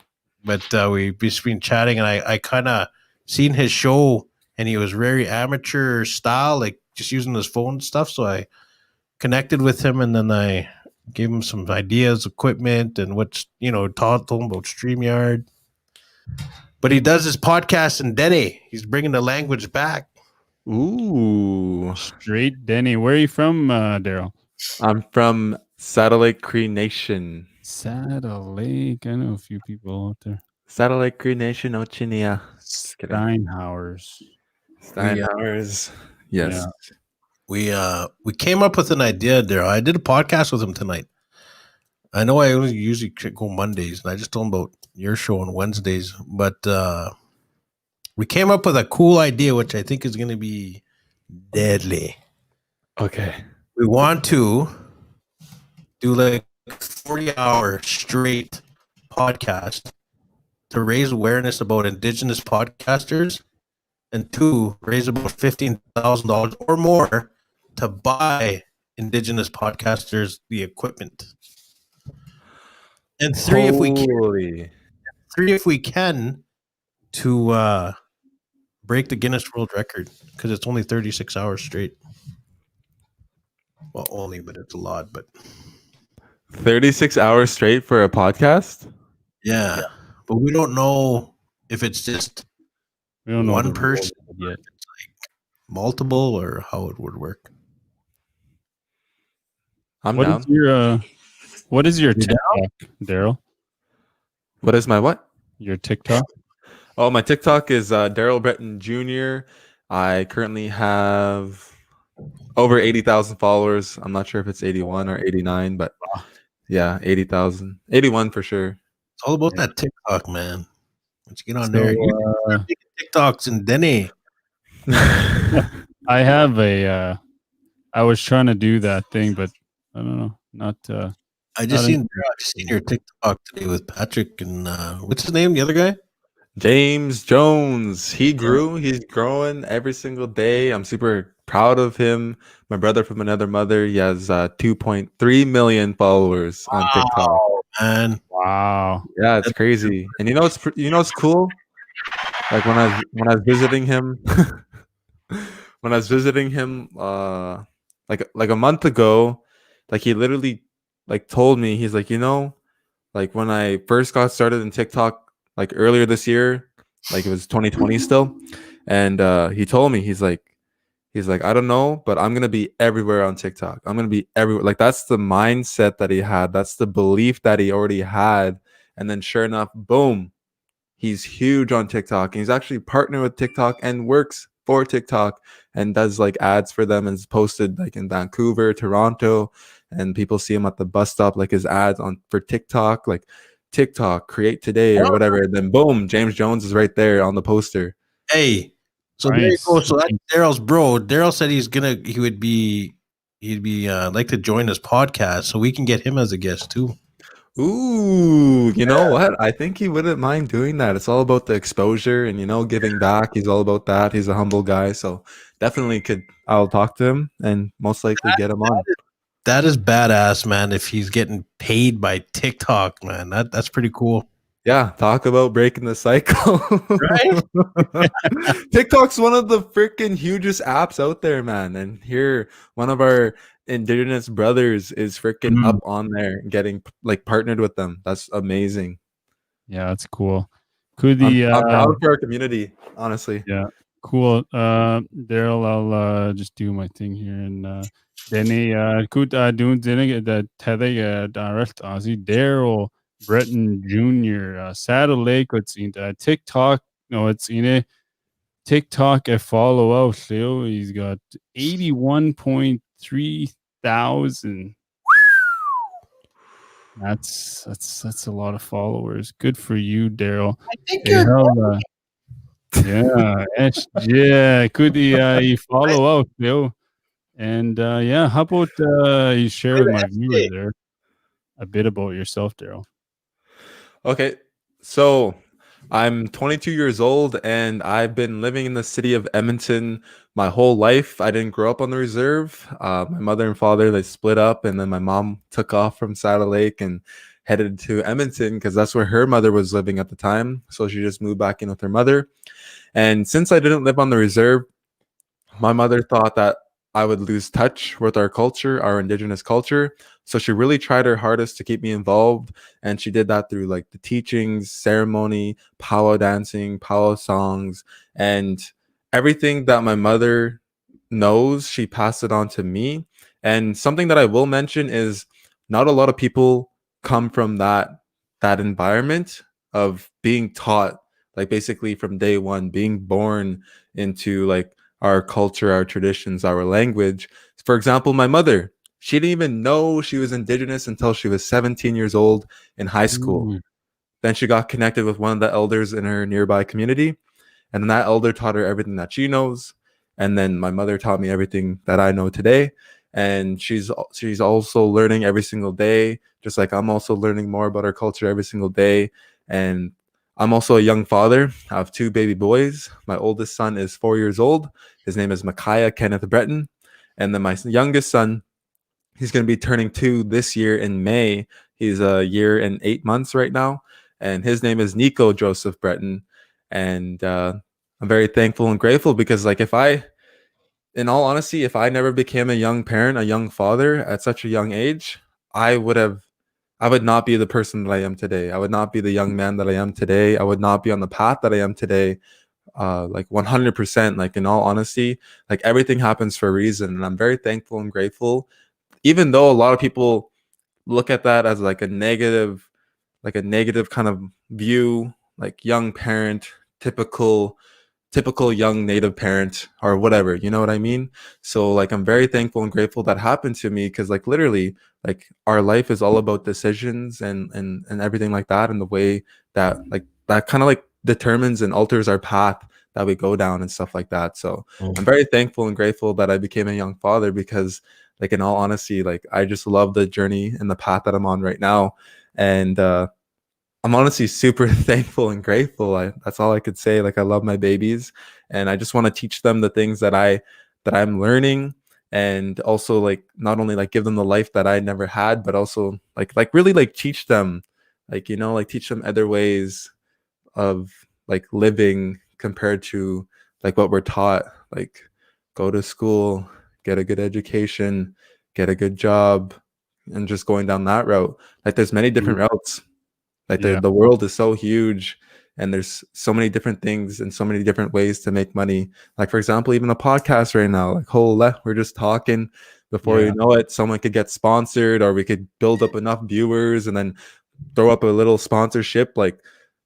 But we've been chatting, and I kind of seen his show, and he was very amateur style, like just using his phone and stuff. So I connected with him, and then I gave him some ideas, equipment, and told him about StreamYard. But he does his podcast in Dene. He's bringing the language back. Ooh. Straight Dene. Where are you from, Daryl? I'm from Satellite Cree Nation. Satellite. I know a few people out there. Satellite Cree Nation, Ochinia. Steinhauers. Steinhauers. Yes. Yeah. We came up with an idea, Daryl. I did a podcast with him tonight. I know I only usually go Mondays, and I just told him about your show on Wednesdays. But we came up with a cool idea, which I think is going to be deadly. Okay. We want to do like 40-hour straight podcast to raise awareness about Indigenous podcasters, and 2, raise about $15,000 or more to buy Indigenous podcasters the equipment. And 3, if we can, to break the Guinness World Record, because it's only 36 hours straight. Well, only, but it's a lot. But 36 hours straight for a podcast? Yeah. But we don't know if it's just one person yet. It's like multiple, or how it would work. I'm What down. What is your TikTok, Daryl? What is my what? Your TikTok? Oh, my TikTok is Daryl Breton Jr. I currently have over 80,000 followers. I'm not sure if it's 81 or 89, but yeah, 80,000. 81 for sure. It's all about that TikTok, man. Once you get on there, you TikToks and Dene. I have I was trying to do that thing, but I don't know. I just seen your TikTok today with Patrick and what's his name? The other guy? James Jones. He's growing every single day. I'm super proud of him. My brother from another mother. He has 2.3 million followers on TikTok. Man. Wow. Yeah, it's crazy. And you know it's cool. Like when I was visiting him, like a month ago, like he literally like told me, he's like, like when I first got started in TikTok, like earlier this year, like it was 2020 still, and he told me, he's like, I don't know, but I'm gonna be everywhere on TikTok. I'm gonna be everywhere. Like that's the mindset that he had. That's the belief that he already had. And then sure enough, boom, he's huge on TikTok. And he's actually partnered with TikTok and works for TikTok and does like ads for them, and is posted like in Vancouver, Toronto, and people see him at the bus stop, like his ads for TikTok, like TikTok create today or whatever. And then boom, James Jones is right there on the poster. Hey, so there you go. So that's Daryl's bro. Daryl said he'd be like to join his podcast, so we can get him as a guest too. Ooh, you know what? I think he wouldn't mind doing that. It's all about the exposure and giving back. He's all about that. He's a humble guy, so definitely I'll talk to him and most likely get him on. That is badass, man. If he's getting paid by TikTok, man, that's pretty cool. Yeah, talk about breaking the cycle. Right? TikTok's one of the freaking hugest apps out there, man. And here, one of our Indigenous brothers is freaking up on there, getting like partnered with them. That's amazing. Yeah, that's cool. I'm proud for our community, honestly. Yeah, cool. Daryl, I'll just do my thing here and Dene, could doing Dene the Teddy direct Aussie Daryl Breton Jr. Saddle Lake, what's in TikTok? No, it's in it. TikTok a follow out, Leo. He's got 81.3 thousand. That's a lot of followers. Good for you, Daryl. I think Hey, you're yeah, yeah, could he follow out, Leo? And yeah, how about you share with my viewers there a bit about yourself, Daryl? Okay, so I'm 22 years old and I've been living in the city of Edmonton my whole life. I didn't grow up on the reserve. My mother and father, they split up, and then my mom took off from Saddle Lake and headed to Edmonton because that's where her mother was living at the time. So she just moved back in with her mother. And since I didn't live on the reserve, my mother thought that I would lose touch with our culture, our indigenous culture. So she really tried her hardest to keep me involved. And she did that through like the teachings, ceremony, powwow dancing, powwow songs, and everything that my mother knows, she passed it on to me. And something that I will mention is not a lot of people come from that environment of being taught, like basically from day one, being born into like our culture, our traditions, our language. For example, my mother, she didn't even know she was indigenous until she was 17 years old in high school. Then she got connected with one of the elders in her nearby community, and then that elder taught her everything that she knows. And then my mother taught me everything that I know today. And she's also learning every single day, just like I'm also learning more about our culture every single day. And I'm also a young father. I have two baby boys. My oldest son is 4 years old. His name is Micaiah Kenneth Breton. And then my youngest son, he's going to be turning 2 this year in May. He's a year and 8 months right now. And his name is Nico Joseph Breton. And I'm very thankful and grateful because, like, in all honesty, if I never became a young parent, a young father at such a young age, I would not be the person that I am today. I would not be the young man that I am today. I would not be on the path that I am today. Like 100%, like in all honesty, like everything happens for a reason. And I'm very thankful and grateful, even though a lot of people look at that as like a negative kind of view, like young parent, typical young native parent or whatever, you know what I mean? So like I'm very thankful and grateful that happened to me, because like literally, like our life is all about decisions and everything like that, and the way that like that kind of like determines and alters our path that we go down and stuff like that. So I'm very thankful and grateful that I became a young father, because like in all honesty, like I just love the journey and the path that I'm on right now. And I'm honestly super thankful and grateful. That's all I could say. Like I love my babies, and I just want to teach them the things that I'm learning, and also like not only like give them the life that I never had, but also like really like teach them, like, you know, like teach them other ways of like living compared to like what we're taught. Like go to school, get a good education, get a good job, and just going down that route. Like there's many different routes. Like the world is so huge, and there's so many different things and so many different ways to make money. Like for example, even a podcast right now, like we're just talking. Before you know it, someone could get sponsored, or we could build up enough viewers and then throw up a little sponsorship, like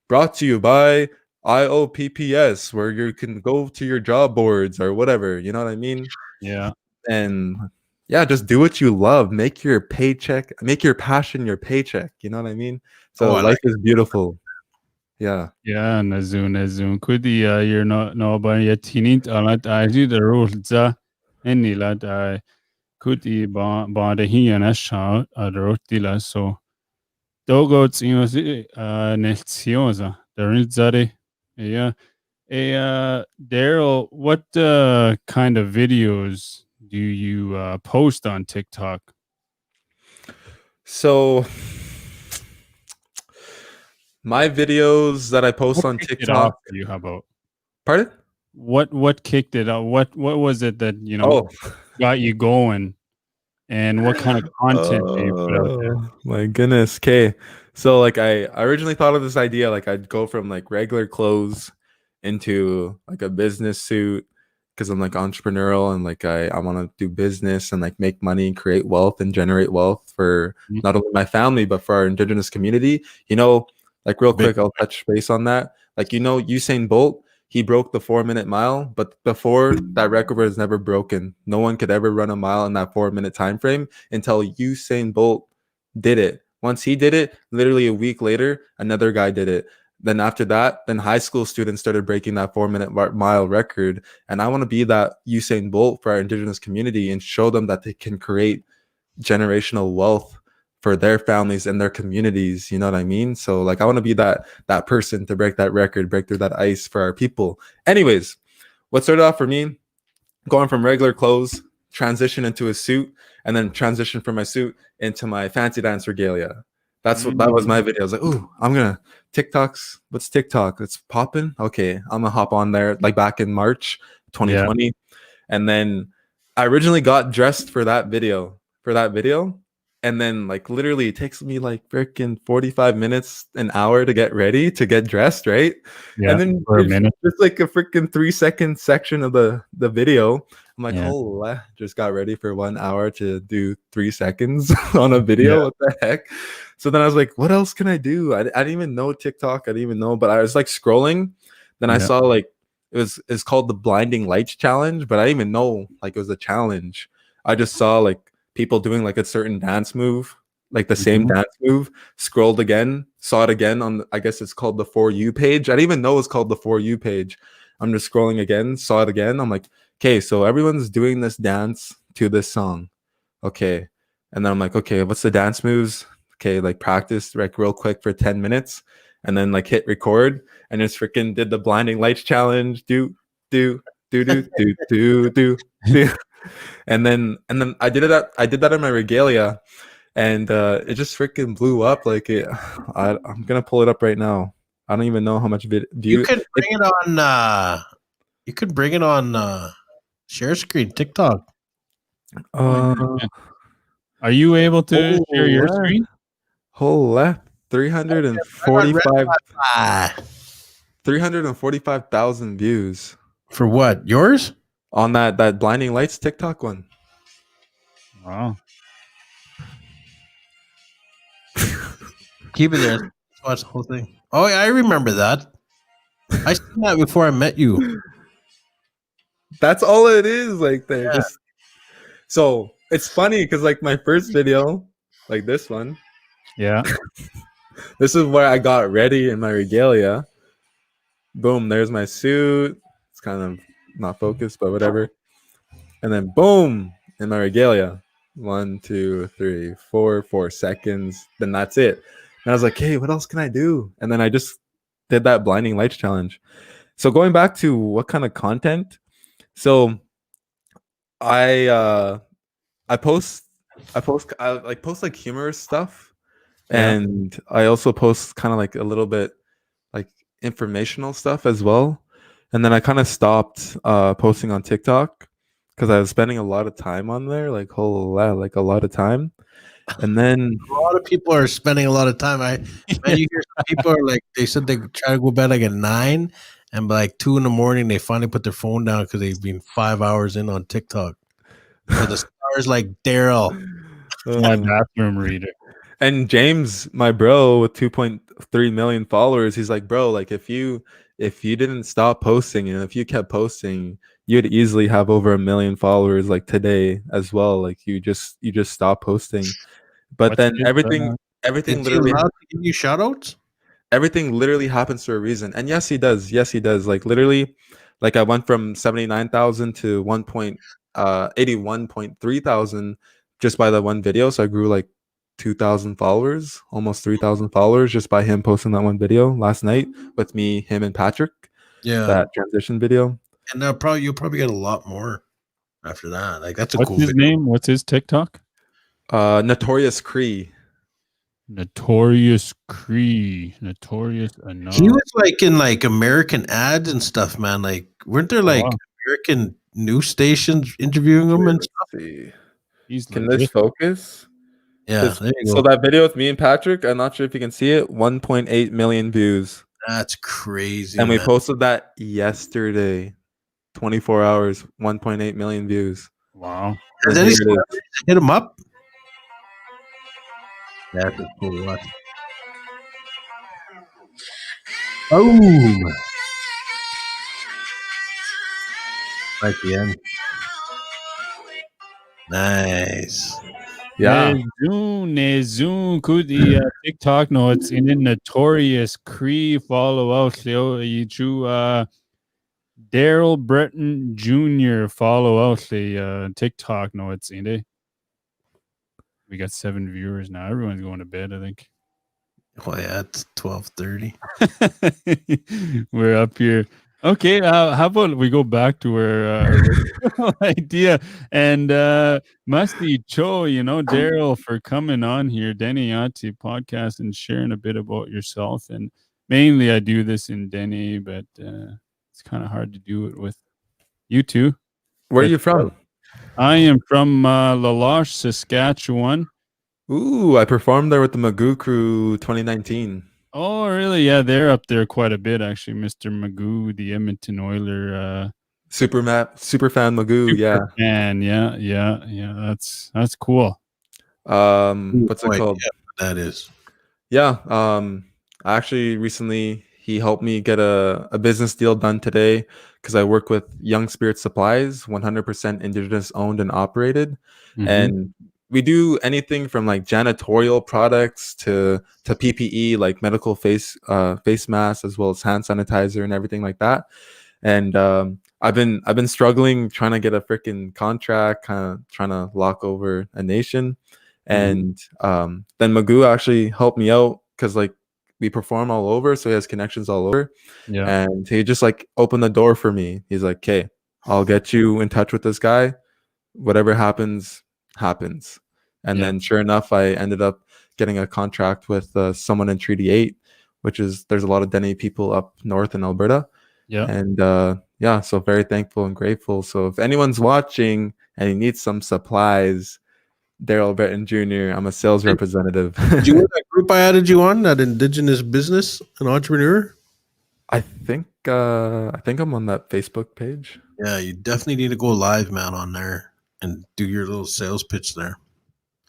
brought to you by IOPPS, where you can go to your job boards or whatever. You know what I mean? Yeah. And yeah, just do what you love. Make your passion your paycheck. You know what I mean? So life is beautiful. Yeah. Yeah, Nazun. Could you're no but yet tinint alat I do the rules any lad I could ba the he and a shot at rotila so dogots nelziosa the rilzare. Yeah. Daryl, what kind of videos do you post on TikTok? So my videos that I post on TikTok. You how about? Pardon? What kicked it off? What was it that got you going? And what kind of content do you put out there? My goodness. Okay. So like I originally thought of this idea, like I'd go from like regular clothes into like a business suit because I'm like entrepreneurial and like I want to do business and like make money and create wealth and generate wealth for not only my family but for our indigenous community. You know, like real quick, I'll touch base on that. Like, you know, Usain Bolt, he broke the 4-minute mile, but before that record was never broken. No one could ever run a mile in that 4-minute time frame until Usain Bolt did it. Once he did it, literally a week later, another guy did it. Then after that, then high school students started breaking that 4-minute mile record. And I want to be that Usain Bolt for our indigenous community and show them that they can create generational wealth for their families and their communities. You know what I mean? So like I want to be that person to break that record, break through that ice for our people. Anyways, what started off for me, going from regular clothes, transition into a suit, and then transition from my suit into my fancy dance regalia. That's what that was my video. I was like, ooh, I'm gonna TikToks. What's TikTok? It's popping. Okay, I'm gonna hop on there. Like back in March 2020, and then I originally got dressed for that video. And then like literally it takes me like freaking 45 minutes, an hour to get ready, to get dressed, right? Yeah, and then for a minute. It's like a freaking 3-second section of the video. I'm like, oh, I just got ready for 1 hour to do 3 seconds on a video. What the heck? So then I was like, what else can I do? I didn't even know TikTok. I didn't even know, but I was like scrolling. Then I saw like it's called the Blinding Lights Challenge, but I didn't even know like it was a challenge. I just saw like people doing like a certain dance move, like the same dance move, scrolled again, saw it again on, I guess it's called the For You page. I didn't even know it's called the For You page. I'm just scrolling again, saw it again. I'm like, okay, so everyone's doing this dance to this song. Okay. And then I'm like, okay, what's the dance moves? Okay, like practice like real quick for 10 minutes and then like hit record and just freaking did the Blinding Lights Challenge. Do. And then I did that in my regalia, and it just freaking blew up. Like I'm gonna pull it up right now. I don't even know how much view. You could bring it on. You could bring it on share screen TikTok. Are you able to share your screen? Whole left 345,000 views for what? Yours on that Blinding Lights TikTok one. Wow. Keep it there. Let's watch the whole thing. Oh, yeah, I remember that. I seen that before I met you. That's all it is. Like so it's funny because like my first video, like this one. Yeah. This is where I got ready in my regalia. Boom, there's my suit. It's kind of not focused, but whatever. And then boom, in my regalia. 1, 2, 3, 4 seconds. Then that's it. And I was like, hey, what else can I do? And then I just did that Blinding Lights Challenge. So going back to what kind of content. So I post like humorous stuff. And I also post kind of like a little bit like informational stuff as well. And then I kind of stopped posting on TikTok because I was spending a lot of time on there, like a lot of time. And then a lot of people are spending a lot of time. You hear some people are like, they said they try to go bed like at 9, and by like 2 a.m. they finally put their phone down because they've been 5 hours in on TikTok. So the stars like Daryl, my bathroom reader. And James, my bro with 2.3 million followers, he's like, bro, like if you didn't stop posting and if you kept posting, you'd easily have over 1 million followers like today as well. Like you just stop posting. But then everything literally allowed to give you shout outs? Everything literally happens for a reason. And yes, he does. Like literally, like I went from 79,000 to 81.3 thousand just by that one video. So I grew like 2,000 followers, almost 3,000 followers just by him posting that one video last night with me, him, and Patrick. Yeah, that transition video. And you'll probably get a lot more after that. Like that's What's cool his video. name? What's his TikTok? Notorious Cree. Notorious Cree. Notorious Enough. He was like in like American ads and stuff, man. Like weren't there like American news stations interviewing him and stuff? Can this focus? Yeah, there you go. So that video with me and Patrick, I'm not sure if you can see it, 1.8 million views. That's crazy. And we posted that yesterday. 24 hours, 1.8 million views. Wow. Has And any here it is. celebrities hit him up? That's a cool watch. Boom! Right at the end. Nice. Yeah. Nezun could the TikTok notes in the notorious Cree follow out you Daryl Breton Jr. follow out the TikTok notes in it. We got 7 viewers now. Everyone's going to bed, I think. Oh yeah, it's 12:30. We're up here. Okay, how about we go back to our original idea and Musty Cho, Daryl, for coming on here, Denny Yati podcast, and sharing a bit about yourself. And mainly I do this in Denny, but it's kind of hard to do it with you two. Where are you from? I am from Laloche, Saskatchewan. Ooh, I performed there with the Magoo Crew 2019. Oh, really? Yeah, they're up there quite a bit, actually. Mr. Magoo, the Edmonton Oiler. Super fan Magoo, yeah. And yeah. That's cool. What's it Boy, called? yeah, that is. Yeah. Actually, recently he helped me get a business deal done today because I work with Young Spirit Supplies, 100% Indigenous owned and operated, and we do anything from like janitorial products to PPE, like medical face masks, as well as hand sanitizer and everything like that. And I've been struggling trying to get a freaking contract, kind of trying to lock over a nation. And then Magoo actually helped me out because like we perform all over, so he has connections all over. Yeah. And he just like opened the door for me. He's like, "Okay, I'll get you in touch with this guy. Whatever happens." And then sure enough, I ended up getting a contract with someone in Treaty 8, which is there's a lot of Dene people up north in Alberta. Yeah. And so very thankful and grateful. So if anyone's watching and he needs some supplies, Daryl Breton Jr., I'm a sales representative. Did you want that group I added you on, that Indigenous business and entrepreneur? I think I'm on that Facebook page. Yeah, you definitely need to go live, man, on there and do your little sales pitch there.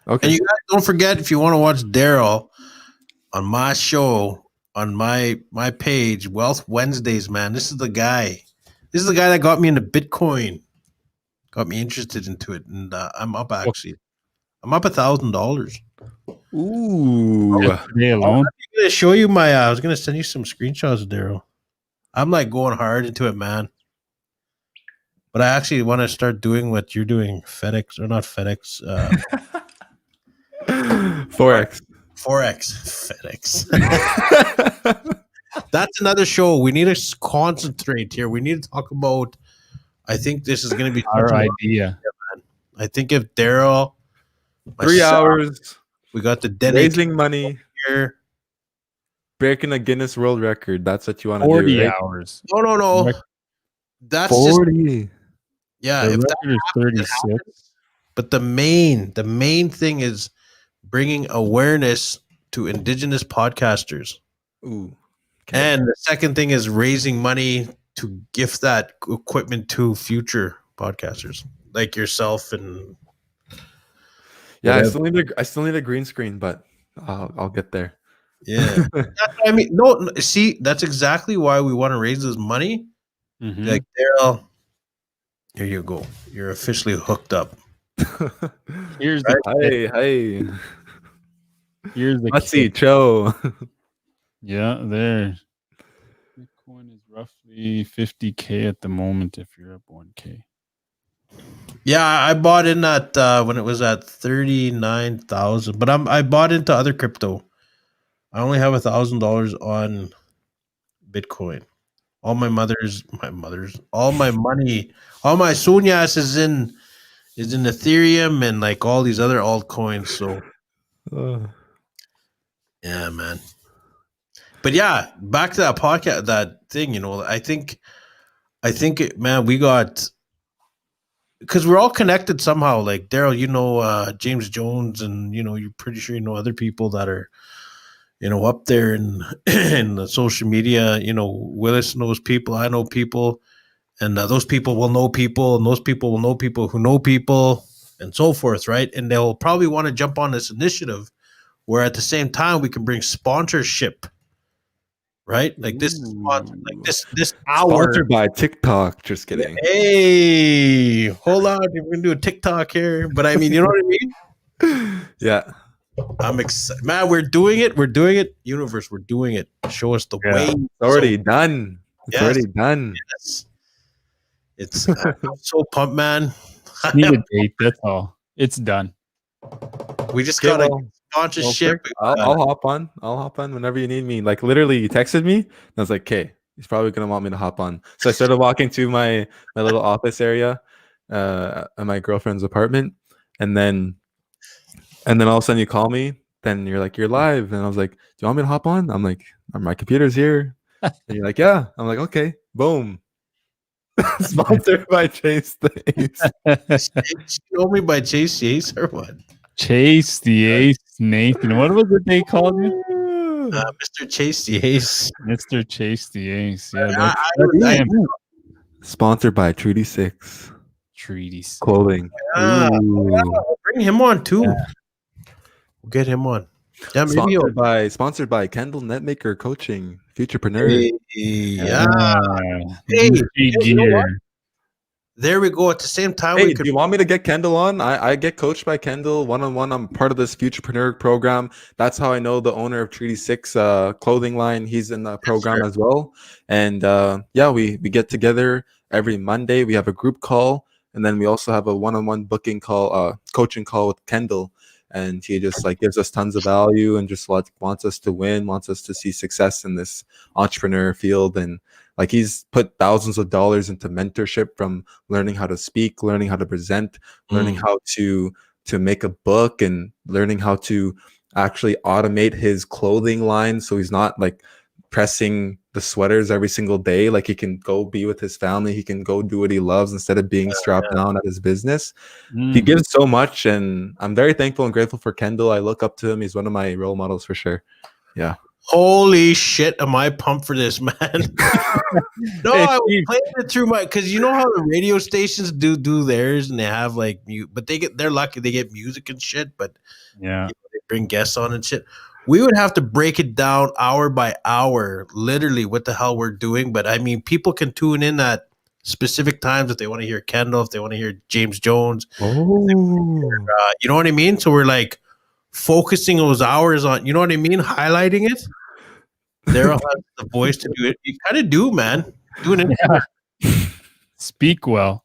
Okay. And you guys don't forget, if you want to watch Daryl on my show, on my page, Wealth Wednesdays, man, this is the guy. This is the guy that got me into Bitcoin, got me interested into it, and I'm up actually. I'm up $1,000. Ooh. Today alone. I'm gonna show you my. I was gonna send you some screenshots of Daryl. I'm like going hard into it, man. But I actually want to start doing what you're doing, FedEx or not FedEx. Forex. FedEx. That's another show. We need to concentrate here. We need to talk about. I think this is going to be Our idea. I think if Daryl, 3 hours, we got the Dene raising money, here. breaking a Guinness World Record. That's what you want to do. 40 right? hours. No. That's 40. just yeah. The If that record is 36. happens, but the main thing is bringing awareness to Indigenous podcasters. Ooh. And the second thing is raising money to gift that equipment to future podcasters like yourself and Yeah, whatever. I still need a green screen, but I'll get there. Yeah. I mean, no, see, that's exactly why we want to raise this money. Like, Daryl, here you go. You're officially hooked up. Here's the Hey. Here's the Let's see, Cho. Yeah, there. Bitcoin is roughly 50K at the moment if you're up 1K. Yeah, I bought in at when it was at 39,000, but I bought into other crypto. I only have $1,000 on Bitcoin. All my all my money, all my sunyas is in Ethereum and like all these other altcoins. So yeah, man. But yeah, back to that podcast, that thing. I think man, we got, because we're all connected somehow. Like Daryl, James Jones, and you're pretty sure other people that are up there in in the social media. Willis knows people. I know people, and those people will know people, and those people will know people who know people, and so forth, right? And they'll probably want to jump on this initiative where at the same time we can bring sponsorship, right? Like this, like this hour. Sponsored by TikTok. Just kidding. Hey, hold on, we're gonna do a TikTok here, but I mean, you know what I mean? Yeah. I'm excited, man. We're doing it. We're doing it. Universe, we're doing it. Show us the way. It's already done. It's Yes. already done. Yes. It's I'm so pumped, man. Need a date. That's all. It's done. We just Okay, got a well, sponsorship. I'll hop on. I'll hop on whenever you need me. Like literally, you texted me, and I was like, "Okay, he's probably gonna want me to hop on." So I started walking to my little office area at my girlfriend's apartment, and then all of a sudden you call me. Then you're like, "You're live," and I was like, "Do you want me to hop on?" I'm like, "My computer's here," and you're like, "Yeah." I'm like, "Okay, boom." Sponsored by Chase the Ace. Show me by Chase Yates or what? Chase the Ace, Nathan. What was it they called you? Mr. Chase the Ace. Mr. Chase the Ace. Yeah, I- him. Sponsored by Treaty 6 Treaties. Clothing. Bring him on too. Yeah. We'll get him on. Yeah, maybe Sponsored by Kendall Netmaker Coaching, Futurepreneur. yeah. Hey, you know what? There we go. At the same time, Hey, we do could you want me to get Kendall on? I get coached by Kendall one-on-one. I'm part of this Futurepreneur program. That's how I know the owner of Treaty 6 clothing line. He's in the program as well. And yeah, we get together every Monday. We have a group call, and then we also have a one-on-one booking call, coaching call with Kendall. And he just like gives us tons of value and just wants us to win, wants us to see success in this entrepreneur field. And like he's put thousands of dollars into mentorship, from learning how to speak, learning how to present, learning how to make a book, and learning how to actually automate his clothing line, so he's not like pressing the sweaters every single day. Like he can go be with his family, he can go do what he loves instead of being strapped down at his business. He gives so much, and I'm very thankful and grateful for Kendall. I look up to him. He's one of my role models for sure. Yeah. Holy shit, am I pumped for this, man? No, Hey, I was Steve. playing it through my, because you know how the radio stations do theirs, and they have like but they're lucky they get music and shit, but Yeah. they bring guests on and shit. We would have to break it down hour by hour, literally what the hell we're doing. But I mean, people can tune in at specific times if they want to hear Kendall, if they want to hear James Jones. Oh, You know what I mean? So we're like focusing those hours on, you know what I mean? Highlighting it. Daryl has the voice to do it. You kind of do, man. Doing it. Speak well.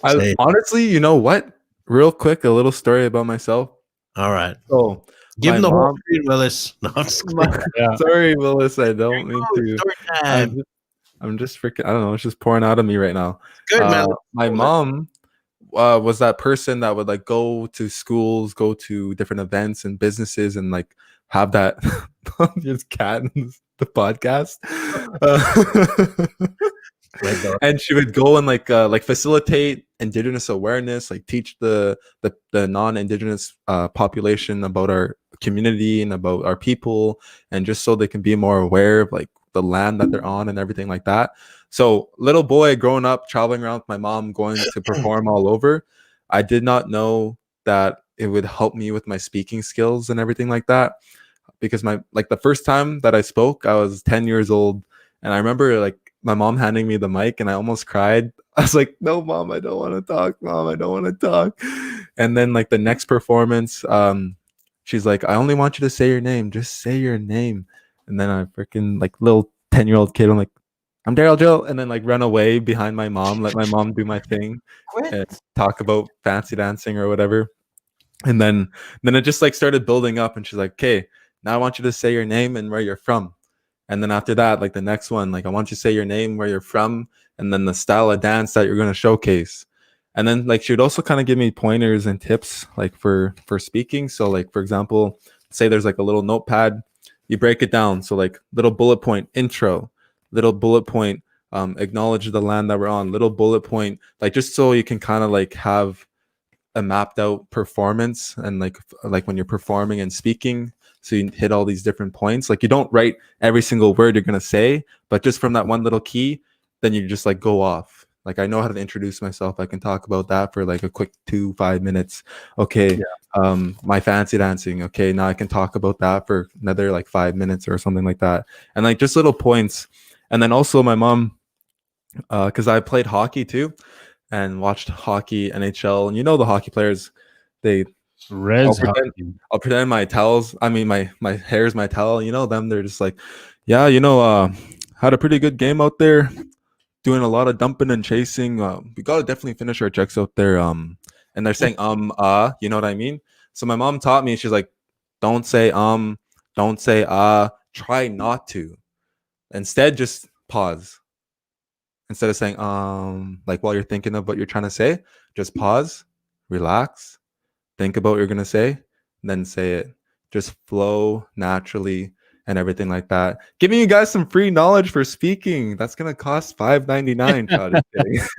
honestly, you know what? Real quick, a little story about myself. All right. So Give my him the whole mom- screen, Willis. No, I'm just kidding. Yeah. Sorry, Willis, I don't mean to. Story time. I'm just freaking. I don't know. It's just pouring out of me right now. Good, man. My mom was that person that would like go to schools, go to different events and businesses, and like have that just cat in the podcast. And she would go and like facilitate Indigenous awareness, like teach the non-Indigenous population about our community and about our people, and just so they can be more aware of like the land that they're on and everything like that. So little boy growing up, traveling around with my mom, going to perform all over, I did not know that it would help me with my speaking skills and everything like that. Because the first time that I spoke, I was 10 years old, and I remember like my mom handing me the mic, and I almost cried. I was like, "No, Mom, I don't want to talk. Mom, I don't want to talk." And then like the next performance, she's like, "I only want you to say your name. Just say your name." And then I freaking like little 10-year-old kid, I'm like, "I'm Daryl Jill," and then like run away behind my mom, let my mom do my thing, and talk about fancy dancing or whatever. And then it just like started building up, and she's like, "Okay, now I want you to say your name and where you're from." And then after that, like the next one, like I want you to say your name, where you're from, and then the style of dance that you're going to showcase. And then like she would also kind of give me pointers and tips like for speaking. So like, for example, say there's like a little notepad, you break it down. So like little bullet point intro, little bullet point acknowledge the land that we're on, little bullet point, like just so you can kind of like have a mapped out performance, and like when you're performing and speaking, so you hit all these different points. Like you don't write every single word you're going to say, but just from that one little key, then you just like go off. Like I know how to introduce myself. I can talk about that for like a quick 2-5 minutes. Okay. My fancy dancing. Okay, now I can talk about that for another like 5 minutes or something like that. And like just little points. And then also my mom, because I played hockey too and watched hockey, NHL, and the hockey players, they Res hockey. I'll pretend my towels. I mean, my hair's my towel. Them. They're just like, yeah, had a pretty good game out there, doing a lot of dumping and chasing. We gotta definitely finish our checks out there. And they're saying you know what I mean? So my mom taught me. She's like, don't say don't say try not to. Instead, just pause. Instead of saying like while you're thinking of what you're trying to say, just pause, relax, think about what you're gonna say, then say it. Just flow naturally and everything like that. Giving you guys some free knowledge for speaking. That's gonna cost $5.99. Just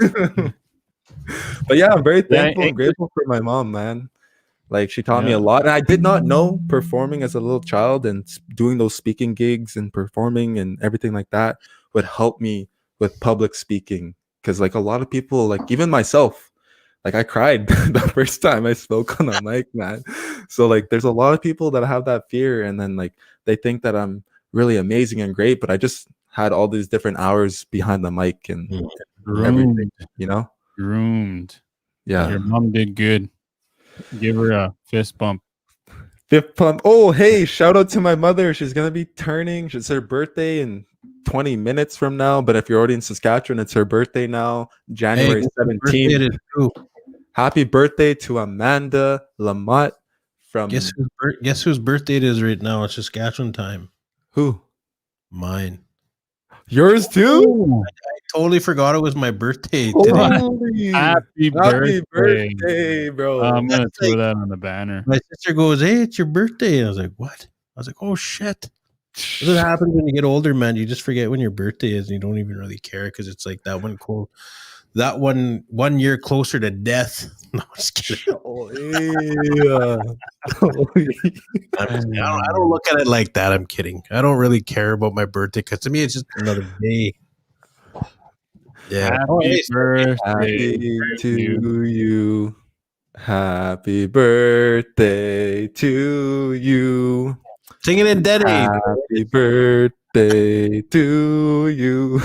kidding. But yeah, I'm very thankful and grateful for my mom, man. Like she taught me a lot, and I did not know performing as a little child and doing those speaking gigs and performing and everything like that would help me with public speaking. Because like a lot of people, like even myself, like I cried the first time I spoke on a mic, man. So like there's a lot of people that have that fear, and then like they think that I'm really amazing and great, but I just had all these different hours behind the mic and everything, Groomed. Yeah. Your mom did good. Give her a fist bump. Fifth pump. Oh, hey, shout out to my mother. She's gonna be turning. It's her birthday in 20 minutes from now. But if you're already in Saskatchewan, it's her birthday now, January 17th. Happy birthday to Amanda Lamotte from. Guess whose birthday it is right now? It's Saskatchewan time. Who? Mine. Yours too? I totally forgot it was my birthday today. Happy birthday, bro. I'm gonna throw that on the banner. My sister goes, "Hey, it's your birthday." And I was like, "What?" I was like, "Oh shit." That's what happens when you get older, man. You just forget when your birthday is and you don't even really care because it's like that one quote. That 1 year closer to death. No, I'm just kidding. I don't look at it like that. I'm kidding. I don't really care about my birthday because to me it's just another day. Yeah. Happy birthday to you. Happy birthday to you. Sing it in Denny. Happy birthday to you.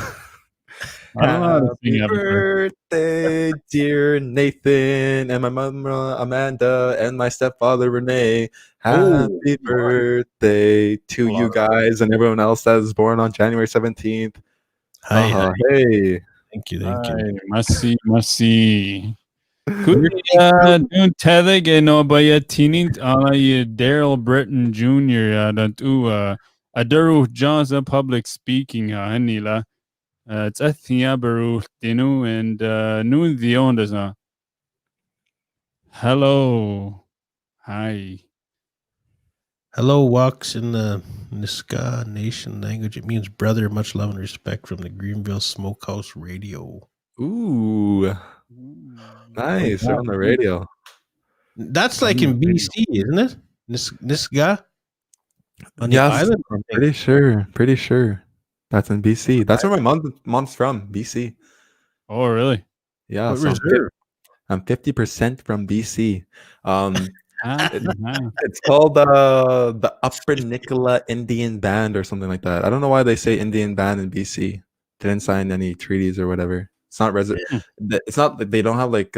I don't know how to sing Happy birthday, dear Nathan, and my mom Amanda, and my stepfather Renee. Happy birthday to you guys and everyone else that was born on January 17th. Hi. Hey. Thank you. Merci. Doon tedig no ba ya tinint ala ya Daryl Britton Jr. Dat Adaru John's public speaking hanila. It's Ethnia Baruch Dinu and Noon the Ondas. Hello. Hi. Hello walks in the Niska Nation language. It means brother, much love and respect from the Greenville Smokehouse Radio. Ooh. Nice. They're on the radio. That's like in BC, isn't it? Niska? On the island? Pretty sure. That's in BC. That's where my mom's from, BC. Oh, really? Yeah. So I'm 50% from BC. It's called the Upper Nicola Indian Band or something like that. I don't know why they say Indian Band in BC. Didn't sign any treaties or whatever. It's not It's not that they don't have like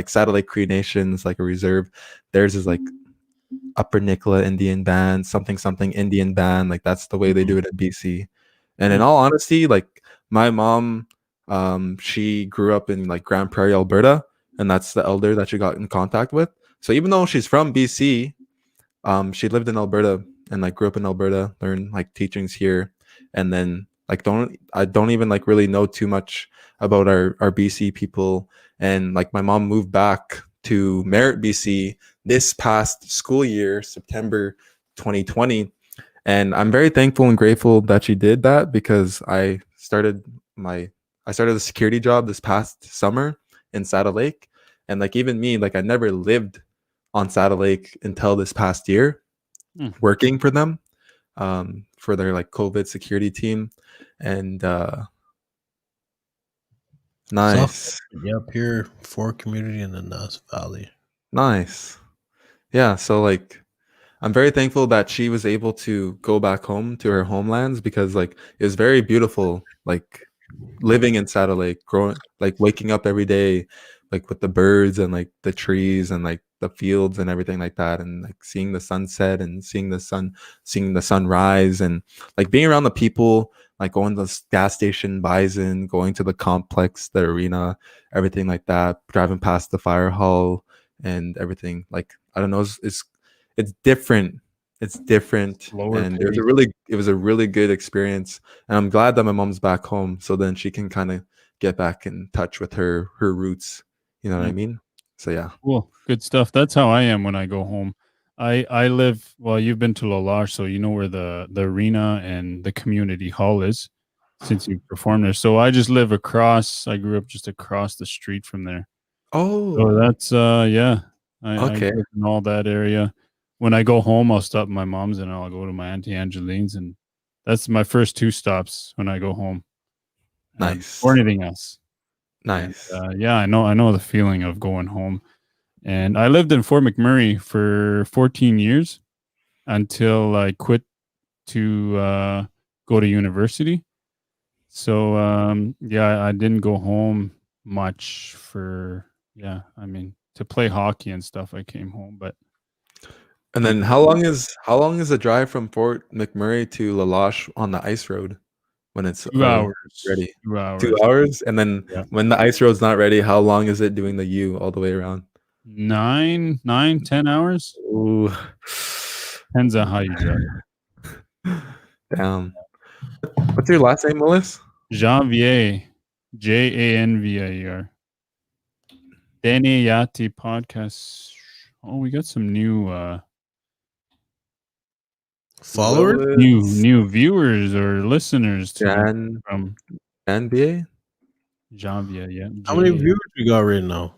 Satellite Cree Nations, like a reserve. Theirs is like Upper Nicola Indian Band, something Indian Band. Like that's the way they do it at BC. And in all honesty, like my mom, she grew up in like Grand Prairie, Alberta, and that's the elder that she got in contact with. So even though she's from BC, she lived in Alberta and like grew up in Alberta, learned like teachings here, and then like I don't even like really know too much about our BC people. And like my mom moved back to Merritt, BC this past school year, September 2020. And I'm very thankful and grateful that she did that because I started a security job this past summer in Saddle Lake. And like even me, like I never lived on Saddle Lake until this past year, working for them, for their like COVID security team. And Nice. Yep, here for community in the Nass Valley. Nice. Yeah, so like I'm very thankful that she was able to go back home to her homelands because like it was very beautiful, like living in Saddle Lake, growing like waking up every day, like with the birds and like the trees and like the fields and everything like that, and like seeing the sunset and seeing the sunrise, and like being around the people, like going to the gas station, Bison, going to the complex, the arena, everything like that, driving past the fire hall and everything. Like I don't know, it's different. It's different, Lower and pace. it was a really good experience. And I'm glad that my mom's back home, so then she can kind of get back in touch with her roots. You know what I mean? So yeah. Cool. Good stuff. That's how I am when I go home. I live, well, you've been to Lalage, so you know where the arena and the community hall is since you performed there. So I just live across, I grew up just across the street from there. So Oh, that's yeah. I okay. grew up in all that area. When I go home, I'll stop at my mom's and I'll go to my Auntie Angeline's, and that's my first two stops when I go home. Nice. Or anything else. Nice. And, yeah, I know the feeling of going home. And I lived in Fort McMurray for 14 years until I quit to go to university. So yeah, I didn't go home much for to play hockey and stuff. I came home, but And then how long is the drive from Fort McMurray to Lalache on the ice road when it's 2 hours. ready? 2 hours. 2 hours, and then Yeah. when the ice road's not ready, how long is it doing the U all the way around? 9, 10 hours. Ooh. Depends on how you drive. Damn. What's your last name, Willis? Janvier, Janvier. Danny Yati podcast. Oh, we got some new Followers? new viewers or listeners to from NBA? Janvier, yeah. How many viewers we got right now?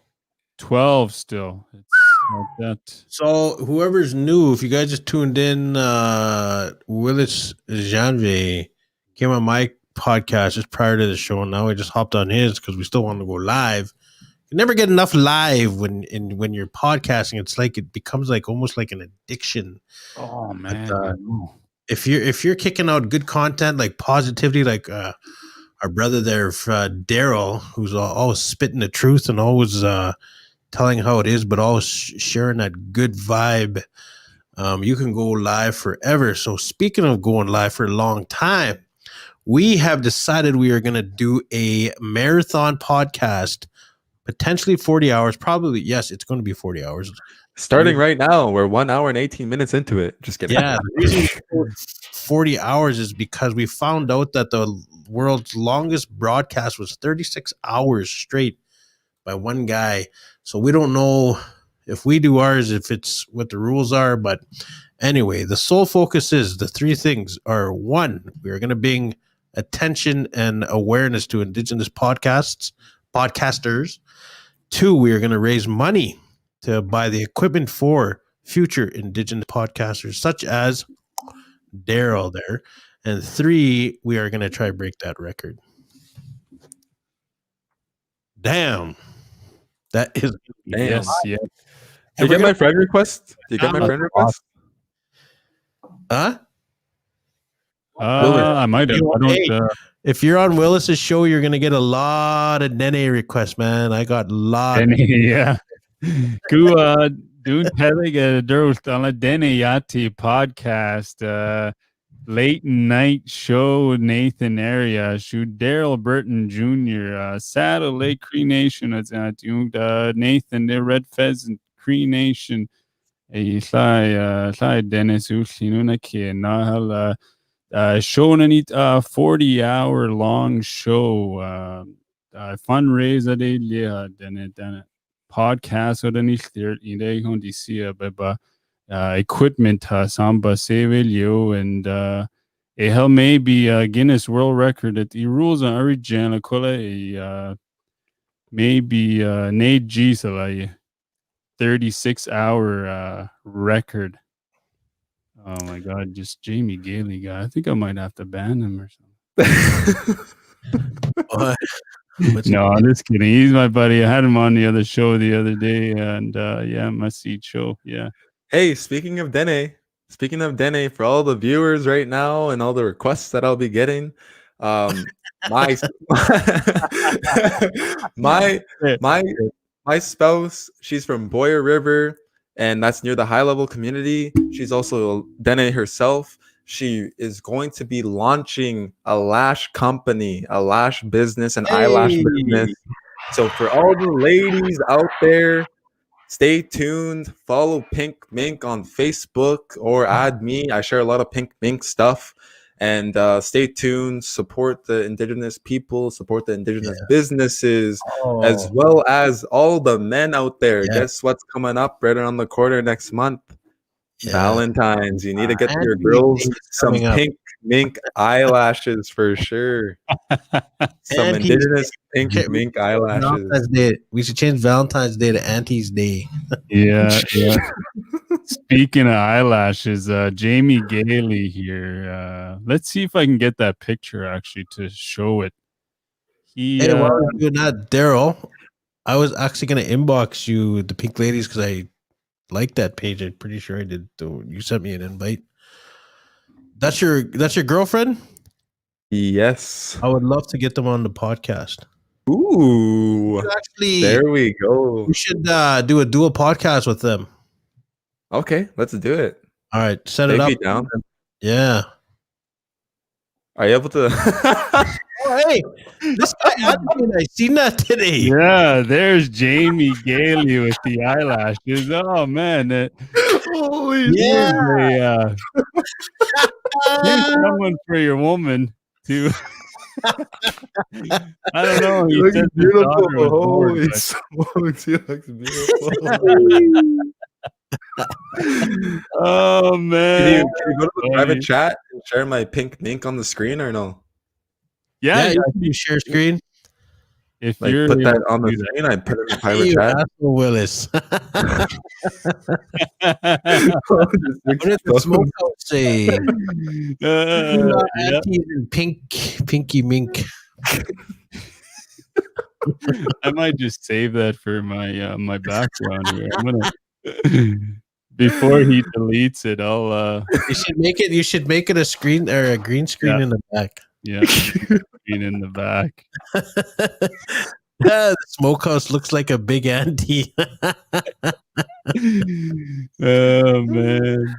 12 still. It's like that. So whoever's new, if you guys just tuned in, Willis Janvier came on my podcast just prior to the show, and now I just hopped on his because we still want to go live. You never get enough live when you're podcasting. It's like it becomes like almost like an addiction. Oh man. But, if you're kicking out good content like positivity, like our brother there, Daryl, who's always spitting the truth and always telling how it is, but always sharing that good vibe, you can go live forever. So speaking of going live for a long time, we have decided we are going to do a marathon podcast, potentially 40 hours. Probably, yes, it's going to be 40 hours. Starting right now, we're 1 hour and 18 minutes into it. Just kidding. Yeah, the reason 40 hours is because we found out that the world's longest broadcast was 36 hours straight by one guy. So we don't know if we do ours, if it's what the rules are. But anyway, the sole focus is the three things are: one, we are going to bring attention and awareness to Indigenous podcasters. 2, we are going to raise money to buy the equipment for future Indigenous podcasters, such as Daryl there. And 3, we are going to try to break that record. Damn. That is yes, yeah. Do you get my friend request? Do you get my friend request? Huh? I might have. I don't, if you're on Willis's show, you're gonna get a lot of Nene requests, man. I got a lot. Yeah. Ku doon talaga Daryl Dene Yati podcast. Late night show Nathan area shoot Daryl Burton Jr. Saddle Lake Cree Nation at Nathan the Red Pheasant Cree Nation. Sai Dennis Usinuna Nahal show na 40-hour long show fundraiser de podcast or den idee hun de siger beba equipment samba sevelio and it hell maybe Guinness World Record at the rules on original maybe Nate Gisela 36-hour record. Oh my god, just Jamie Gailey guy. I think I might have to ban him or something. What's No, his I'm name? just kidding. He's my buddy. I had him on the other show the other day, and yeah, must eat show. Yeah. Hey, speaking of Dene, for all the viewers right now and all the requests that I'll be getting, my my my my spouse, she's from Boyer River, and that's near the high level community. She's also Dene herself. She is going to be launching a lash company, a lash business, an eyelash business. So for all the ladies out there, stay tuned. Follow Pink Mink on Facebook or add me. I share a lot of Pink Mink stuff. And stay tuned. Support the indigenous people. Support the indigenous businesses, as well as all the men out there. Yeah. Guess what's coming up right around the corner next month? Yeah. Valentine's. You need to get your Andy girls Day is some coming up. Pink Mink eyelashes for sure. Some Auntie's indigenous Pink Day. Mink eyelashes. Valentine's Day. We should change Valentine's Day to Auntie's Day. Yeah. Speaking of eyelashes, Jamie Gailey here. Let's see if I can get that picture actually to show it. Hey, while we're doing that, Daryl, I was actually going to inbox you the Pink Ladies because I like that page. I'm pretty sure I did. You sent me an invite. That's your girlfriend? Yes. I would love to get them on the podcast. Ooh. Actually, there we go. We should do a dual podcast with them. Okay, let's do it. All right, set it up. Down. Yeah. Are you able to? Oh, hey, this guy Adrian, I seen that today. Yeah, there's Jamie Gailey with the eyelashes. Oh man, holy yeah. Here's someone for your woman to. I don't know. He looks beautiful. Holy smokes, he looks beautiful. Oh man! Can you go to the private chat and share my Pink Mink on the screen or no? Yeah, you can share screen. If like you're put that on the screen, I put it in the private chat. Willis. What did the smokehouse say? Aunties and Pinky Mink. I might just save that for my my background here. I'm gonna before he deletes it. I'll. You should make it a screen or a green screen in the back. Yeah, green in the back. The smokehouse looks like a big auntie. Oh man.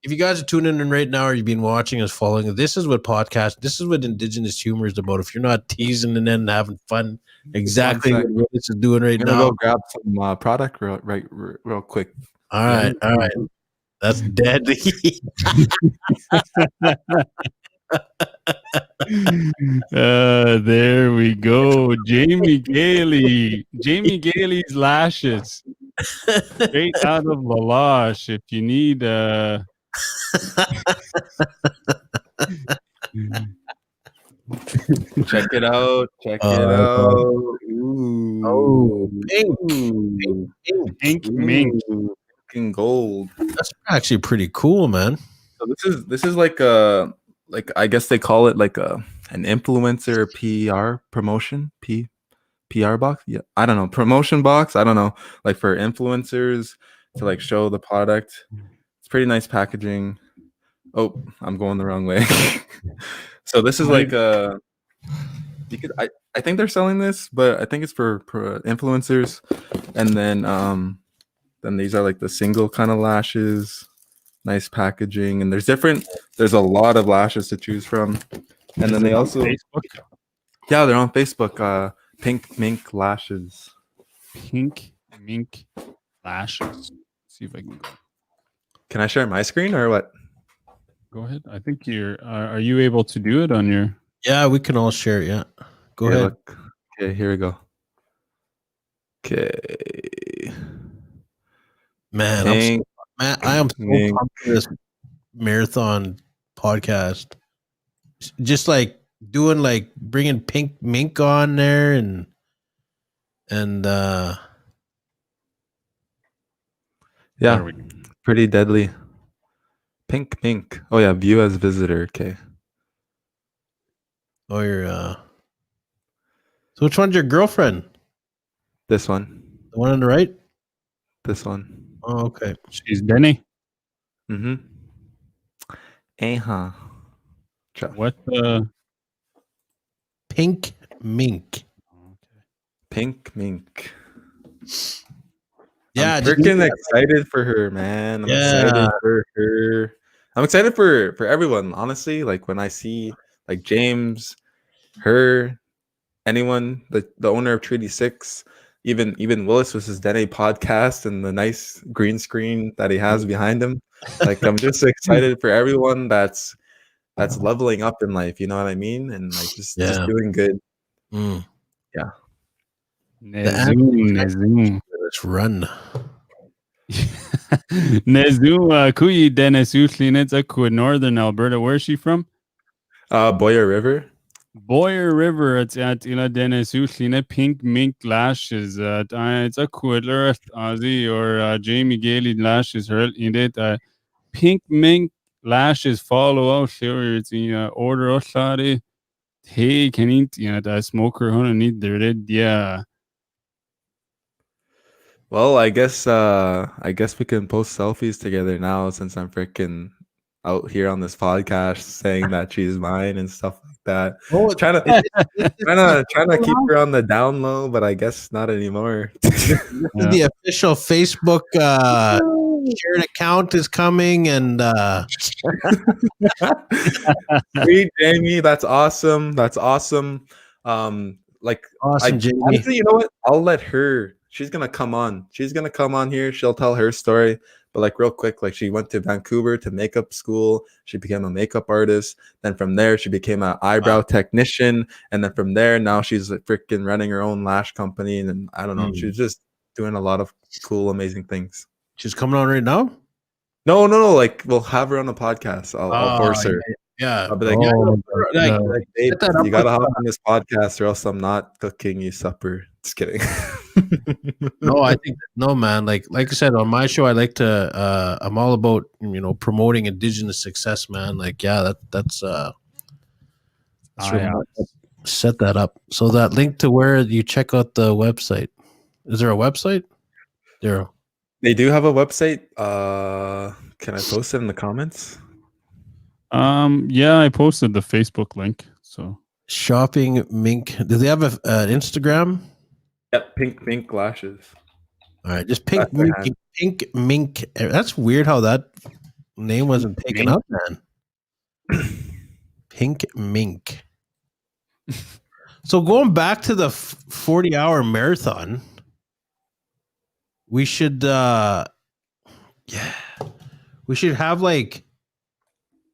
If you guys are tuning in right now or you've been watching us, following, this is what Indigenous humor is about. If you're not teasing and then having fun, exactly what Willis is doing right now. Go grab some product real quick. All right. That's deadly. There we go. Jamie Gailey's lashes. Straight out of Lalash. If you need check it out. Ooh. Oh, pink mink. Looking gold. That's actually pretty cool, man. So this is like a I guess they call it like an influencer PR promotion PR box. Yeah, I don't know, promotion box. I don't know, like for influencers to like show the product. It's pretty nice packaging. Oh, I'm going the wrong way. So this is like I think they're selling this, but I think it's for influencers, and then these are like the single kind of lashes. Nice packaging, and there's a lot of lashes to choose from, and then they also they're on Facebook. Pink Mink lashes. Pink Mink lashes. Let's see if I can go. Can I share my screen or what? Go ahead. I think you're. Are you able to do it on your? Yeah, we can all share. Yeah, go ahead. Look. Okay, here we go. Okay, man, I am so pumped for this marathon podcast. Just like doing bringing Pink Mink on there and yeah, pretty deadly. Pink Mink. Oh yeah, view as visitor. Okay. Oh, you're so which one's your girlfriend? This one. The one on the right? This one. Oh, okay. She's Denny. Mm-hmm. Uh-huh. What Pink Mink. Pink Mink. Yeah, I'm just- freaking excited for her, man. I'm excited Yeah. for her. I'm excited for everyone, honestly. Like when I see like James, her, anyone, the owner of Treaty 6, even Willis with his Dene podcast and the nice green screen that he has behind him. Like I'm just excited for everyone that's leveling up in life, you know what I mean? And like just doing good. Mm. Yeah. Nezum. Let's run. Nezum Kuyi Dennis Uslinitz Akua Northern Alberta. Where's she from? Boyer River. Boyer River. It's at Ila Dennis Usline Pink Mink Lashes. It's a Quidler Ozzy or Jamie Gailey Lashes. Her in it. Pink Mink Lashes follow out. It's in order of Shadi. Hey, can eat that smoker hunter need there. Yeah. Well, I guess we can post selfies together now since I'm freaking out here on this podcast saying that she's mine and stuff like that. Oh, trying to keep her on the down low, but I guess not anymore. The official Facebook shared account is coming, and Sweet Jamie, that's awesome. That's awesome. Like awesome, Jamie. Honestly, you know what? I'll let her. She's gonna come on. She's gonna come on here. She'll tell her story. But like real quick, like she went to Vancouver to makeup school. She became a makeup artist. Then from there, she became an eyebrow technician. And then from there, now she's like freaking running her own lash company. And I don't know, she's just doing a lot of cool, amazing things. She's coming on right now. No. Like we'll have her on the podcast. I'll force her. Yeah. I'll be like, babe, you gotta hop on this podcast, or else I'm not cooking you supper. Just kidding. No, I think no, man. Like I said on my show, I like to. I'm all about promoting Indigenous success, man. Like that's set that up. So that link to where you check out the website. Is there a website? There. They do have a website. Can I post it in the comments? Yeah, I posted the Facebook link. So Shopping Mink. Do they have an Instagram? Yep, Pink Mink Lashes. All right, just Pink Mink. That's weird how that name wasn't taken up, man. Pink Mink. So going back to the 40-hour marathon, we should we should have like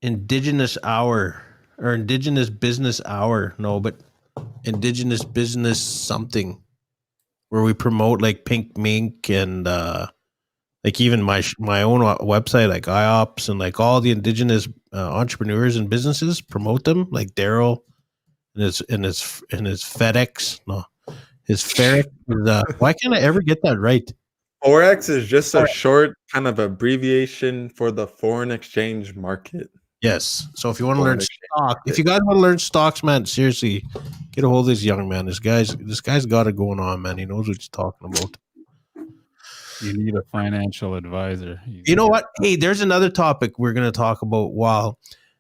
Indigenous hour or Indigenous business hour. No, but Indigenous business something where we promote like Pink Mink and like even my own website, like IOPS, and like all the Indigenous entrepreneurs and businesses, promote them, like Daryl and his FedEx. No, his Ferric. Why can't I ever get that right? Forex is just a short kind of abbreviation for the foreign exchange market. Yes. So if you want to learn stock, if you guys want to learn stocks, man, seriously, get a hold of this young man. This guy's got it going on, man. He knows what he's talking about. You need a financial advisor. You know what? Hey, there's another topic we're going to talk about. Wow,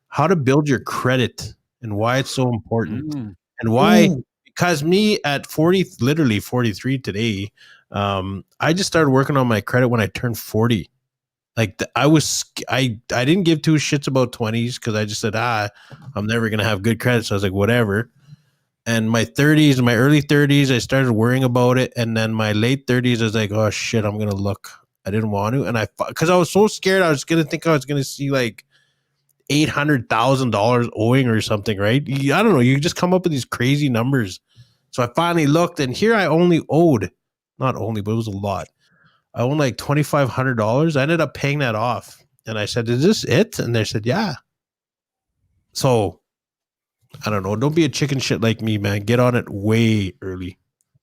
how to build your credit and why it's so important, and why. Because me at 40, literally 43 today, I just started working on my credit when I turned 40. Like I didn't give two shits about 20s because I just said, I'm never going to have good credit. So I was like, whatever. And my 30s, my early 30s, I started worrying about it. And then my late 30s, I was like, oh shit, I'm going to look. I didn't want to. And because I was so scared, I was going to think I was going to see like $800,000 owing or something, right? I don't know. You just come up with these crazy numbers. So I finally looked, and here I only owed, not only, but it was a lot. I owned like $2,500. I ended up paying that off. And I said, is this it? And they said, yeah. So I don't know. Don't be a chicken shit like me, man. Get on it way early.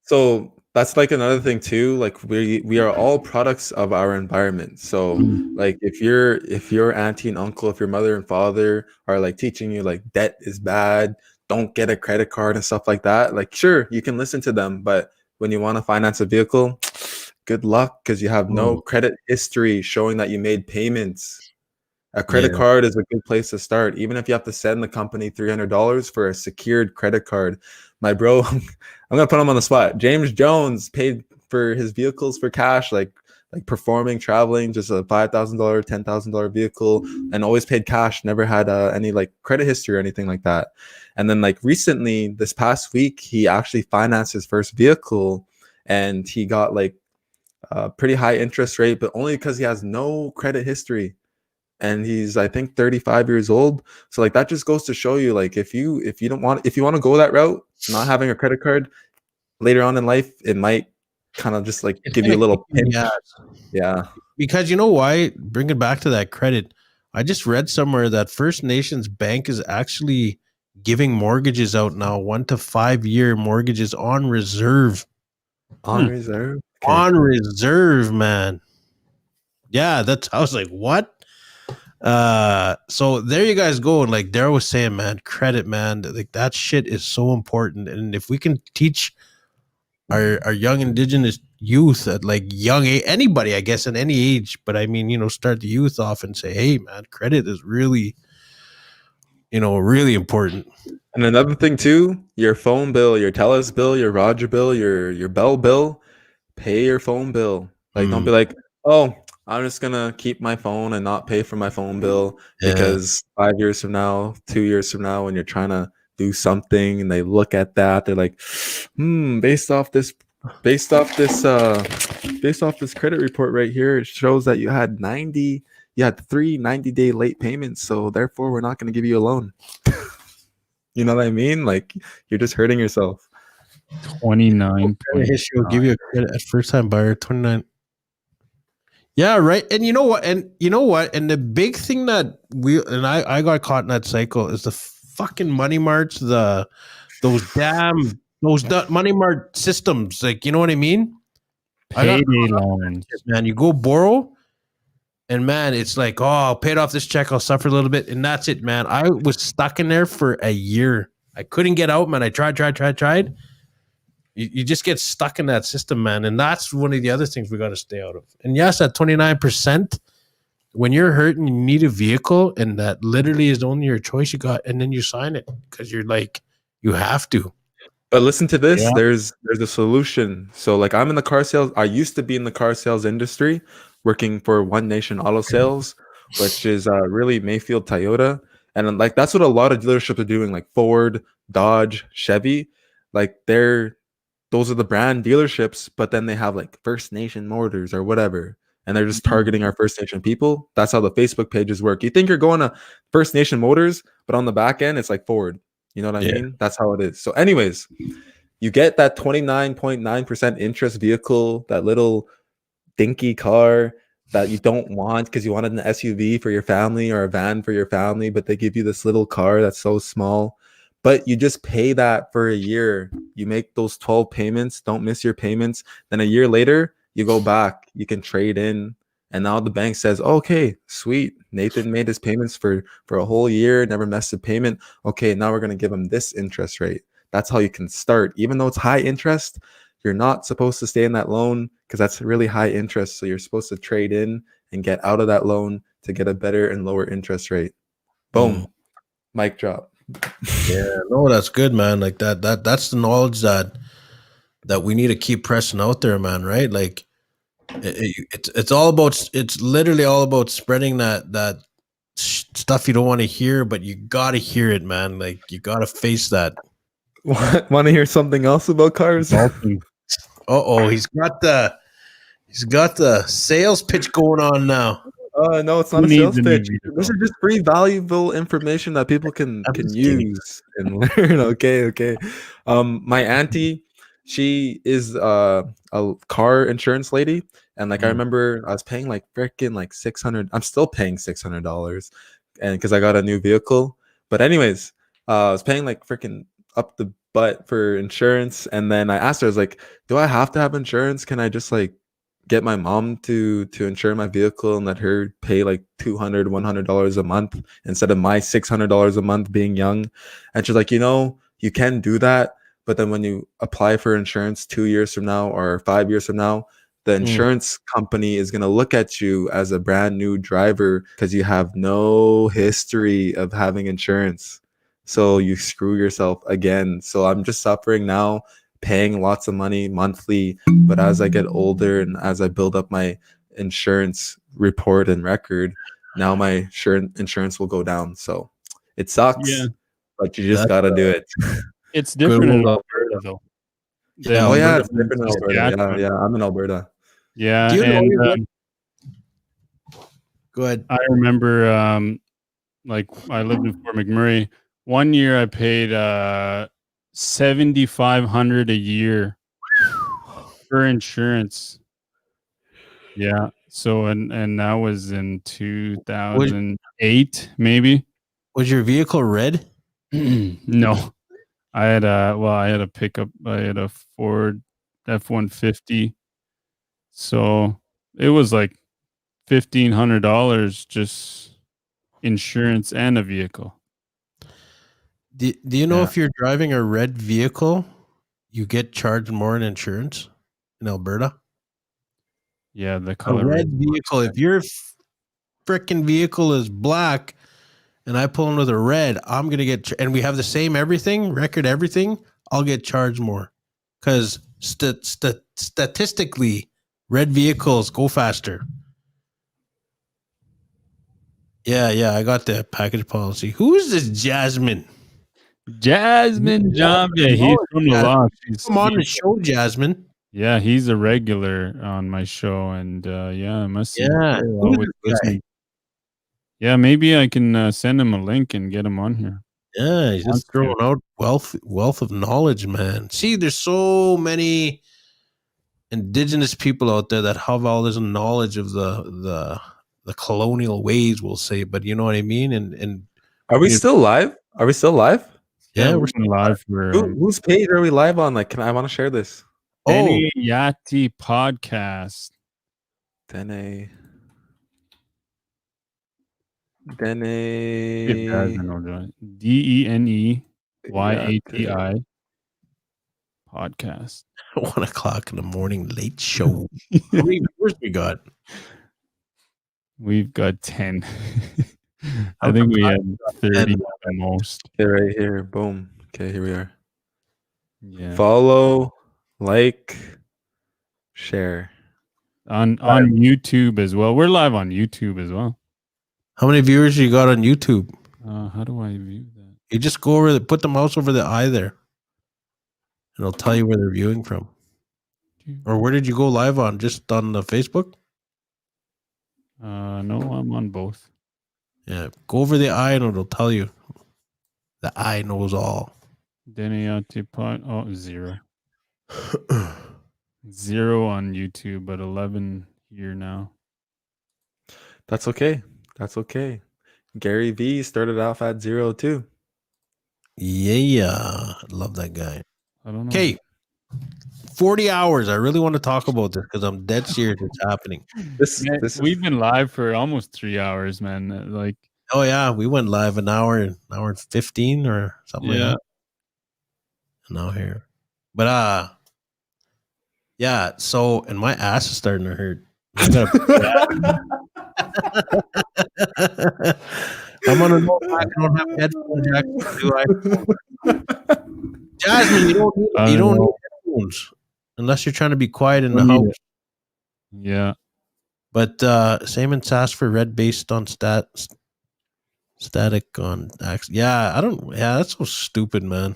So that's like another thing too. Like we are all products of our environment. So like if your auntie and uncle, if your mother and father are like teaching you like debt is bad, don't get a credit card and stuff like that. Like, sure, you can listen to them, but when you want to finance a vehicle, good luck, because you have no credit history showing that you made payments. A credit card is a good place to start, even if you have to send the company $300 for a secured credit card. My bro, I'm gonna put him on the spot. James Jones paid for his vehicles for cash, like performing, traveling, just a $5,000, $10,000 vehicle, and always paid cash. Never had any like credit history or anything like that. And then like recently, this past week, he actually financed his first vehicle, and he got like a pretty high interest rate, but only because he has no credit history. And he's, I think, 35 years old. So like that just goes to show you, like, if you want to go that route, not having a credit card later on in life, it might kind of just like give you a little pinch. Yeah. Because you know why? Bring it back to that credit. I just read somewhere that First Nations Bank is actually giving mortgages out now, 1 to 5 year mortgages on reserve. On reserve? Okay. On reserve, man. Yeah, I was like, what? So there you guys go. Like Daryl was saying, man, credit, man, like that shit is so important. And if we can teach our young Indigenous youth at like young age, anybody, I guess, in any age, but I mean, start the youth off and say, hey, man, credit is really, really important. And another thing too, your phone bill, your Telus bill, your Roger bill, your Bell bill, pay your phone bill. Like, don't be like, oh, I'm just gonna keep my phone and not pay for my phone bill because 5 years from now, 2 years from now, when you're trying to do something and they look at that, they're like, based off this credit report right here, it shows that you had 3 90-day late payments, so therefore we're not going to give you a loan. You know what I mean? Like, you're just hurting yourself. 29. History will give you a credit at first time buyer, 29. Yeah, right. And you know what? And the big thing that I got caught in that cycle is the fucking money marts, those money mart systems. Like, you know what I mean? Payday loans. Man, you go borrow, and man, it's like, oh, I'll pay it off this check, I'll suffer a little bit, and that's it, man. I was stuck in there for a year. I couldn't get out, man. I tried. You just get stuck in that system, man. And that's one of the other things we got to stay out of. And yes, at 29%, when you're hurt and you need a vehicle and that literally is only your choice you got, and then you sign it because you're like, you have to. But listen to this. Yeah. There's a solution. So like, I'm in the car sales. I used to be in the car sales industry working for One Nation Auto Sales, which is really Mayfield Toyota. And like, that's what a lot of dealerships are doing, like Ford, Dodge, Chevy. Like those are the brand dealerships, but then they have like First Nation Motors or whatever, and they're just targeting our First Nation people. That's how the Facebook pages work. You think you're going to First Nation Motors, but on the back end, it's like Ford. You know what I mean? That's how it is. So anyways, you get that 29.9% interest vehicle, that little dinky car that you don't want because you wanted an SUV for your family or a van for your family, but they give you this little car that's so small. But you just pay that for a year. You make those 12 payments. Don't miss your payments. Then a year later, you go back. You can trade in. And now the bank says, okay, sweet. Nathan made his payments for a whole year, never missed a payment. Okay, now we're going to give him this interest rate. That's how you can start. Even though it's high interest, you're not supposed to stay in that loan because that's really high interest. So you're supposed to trade in and get out of that loan to get a better and lower interest rate. Boom. Mic drop. Yeah, no, that's good, man. Like that's the knowledge that we need to keep pressing out there, man. Right? Like it's literally all about spreading that stuff you don't want to hear, but you got to hear it, man. Like you got to face that. Want to hear something else about cars? He's got the sales pitch going on now. No, it's not a sales pitch. This is just free, valuable information that people can use and learn. Okay. My auntie, she is a car insurance lady, and like I remember I was paying like freaking like $600. I'm still paying $600, and because I got a new vehicle. But anyways, I was paying like freaking up the butt for insurance, and then I asked her, I was like, "Do I have to have insurance? Can I just like get my mom to insure my vehicle and let her pay like $200-$100 a month instead of my $600 a month being young?" And she's like, you can do that, but then when you apply for insurance 2 years from now or 5 years from now, the insurance company is going to look at you as a brand new driver because you have no history of having insurance. So you screw yourself again. So I'm just suffering now, paying lots of money monthly. But as I get older and as I build up my insurance report and record, now my insurance will go down. So it sucks, Yeah. but you just got to do it. It's different in old Alberta, though. Yeah, Oh, yeah, Alberta it's different in and Alberta. Yeah, Saskatchewan. yeah, I'm in Alberta. Yeah, Do you know and your Go ahead. I remember, like I lived in Fort McMurray. One year I paid $7,500 a year for insurance. Yeah. So and that was in 2008, maybe. Was your vehicle red? No. I had a pickup. I had a Ford F-150. So it was like $1,500 just insurance and a vehicle. Do you know Yeah. if you're driving a red vehicle, you get charged more in insurance in Alberta? Yeah, the A color red vehicle. If your freaking vehicle is black and I pull in with a red, I'm going to get, and we have the same everything, record everything, I'll get charged more. Because statistically, red vehicles go faster. Yeah, I got the package policy. Who is this Jasmine? Jasmine Jambia. He's from the loft. Come on the show, Jasmine. Yeah, he's a regular on my show, and I must see. Yeah. Who is Always this guy? listening. Yeah, maybe I can send him a link and get him on here. Yeah, he's just throwing out wealth of knowledge, man. See, there's so many indigenous people out there that have all this knowledge of the colonial ways, we'll say, but you know what I mean? And Are we still live? Are we still live? yeah, we're still live for Whose page are we live on? Like, I want to share this. Dene Yati podcast. Dene. DENEYATI podcast. 1:00 in the morning late show. How many viewers we got? We've got 10. I think we had 30 at the most. Okay, right here. Boom. Okay, here we are. Yeah. Follow, like, share. On YouTube as well. We're live on YouTube as well. How many viewers you got on YouTube? How do I view that? You just go over put the mouse over the eye there. And it'll tell you where they're viewing from. Or where did you go live on? Just on the Facebook? No, I'm on both. Yeah. Go over the eye and it'll tell you. The eye knows all. Deniati pod. Oh, 0. 0 on YouTube, but 11 here now. That's okay. That's okay. Gary V started off at 0 too. Yeah. Love that guy. I don't know. Okay. 40 hours. I really want to talk about this because I'm dead serious it's happening. We've been live for almost 3 hours, man. Like, oh yeah, we went live an hour and 15 or something like that. Now here. But yeah, so and my ass is starting to hurt. I'm gonna go back. I don't have headphone jack. Do I? Jasmine, you don't need headphones unless you're trying to be quiet in the house. Yeah. But same in SAS for red based on static on X. Yeah, that's so stupid, man.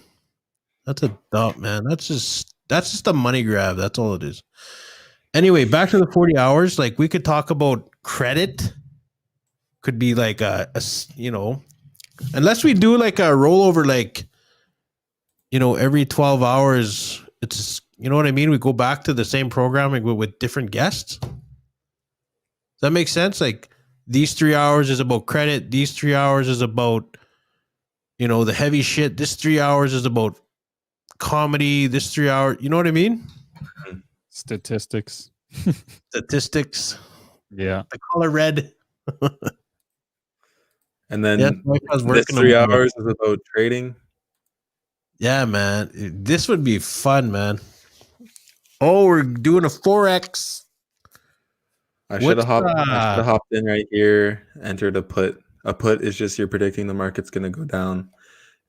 That's a dump, man. That's just a money grab. That's all it is. Anyway, back to the 40 hours. Like we could talk about credit. Could be like unless we do like a rollover, like, every 12 hours, it's, you know what I mean? We go back to the same programming with different guests. Does that make sense? Like these 3 hours is about credit. These 3 hours is about, the heavy shit. This 3 hours is about comedy. This 3 hours, you know what I mean? Statistics. Yeah. The color red. And then this 3 hours is about trading. Yeah, man. This would be fun, man. Oh, we're doing a Forex. I should have What's hopped in right here, entered a put. A put is just you're predicting the market's going to go down,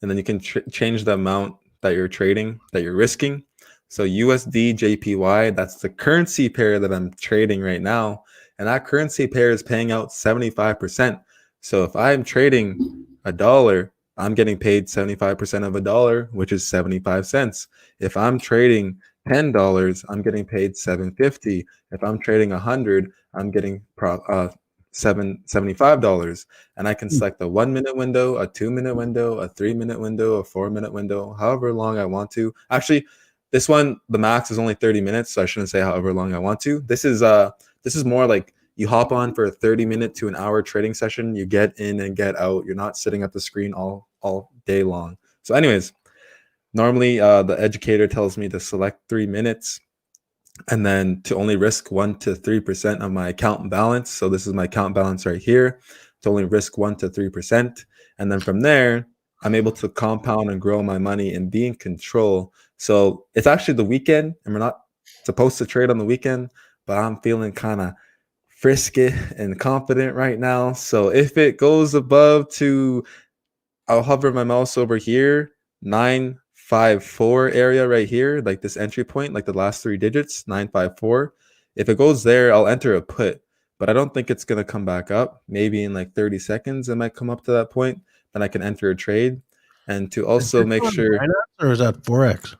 and then you can change the amount that you're trading, that you're risking. So USD JPY, that's the currency pair that I'm trading right now, and that currency pair is paying out 75%. So if I'm trading a dollar, I'm getting paid 75% of a dollar, which is 75 cents. If I'm trading $10, I'm getting paid 7.50. If I'm trading 100, I'm getting $75. And I can select a 1 minute window, a 2 minute window, a 3 minute window, a 4 minute window, however long I want to. Actually, this one, the max is only 30 minutes, so I shouldn't say however long I want to. This is more like you hop on for a 30-minute to an hour trading session, you get in and get out. You're not sitting at the screen all day long. So anyways, normally the educator tells me to select 3 minutes and then to only risk 1 to 3% of my account balance. So this is my account balance right here. To only risk 1 to 3%. And then from there, I'm able to compound and grow my money and be in control. So it's actually the weekend, and we're not supposed to trade on the weekend, but I'm feeling kind of frisky and confident right now. So if it goes above to, I'll hover my mouse over here, 954 area right here, like this entry point, like the last 3 digits, 954. If it goes there, I'll enter a put, but I don't think it's going to come back up. Maybe in like 30 seconds, it might come up to that point. Then I can enter a trade. And to also make sure. Binance or is that Forex?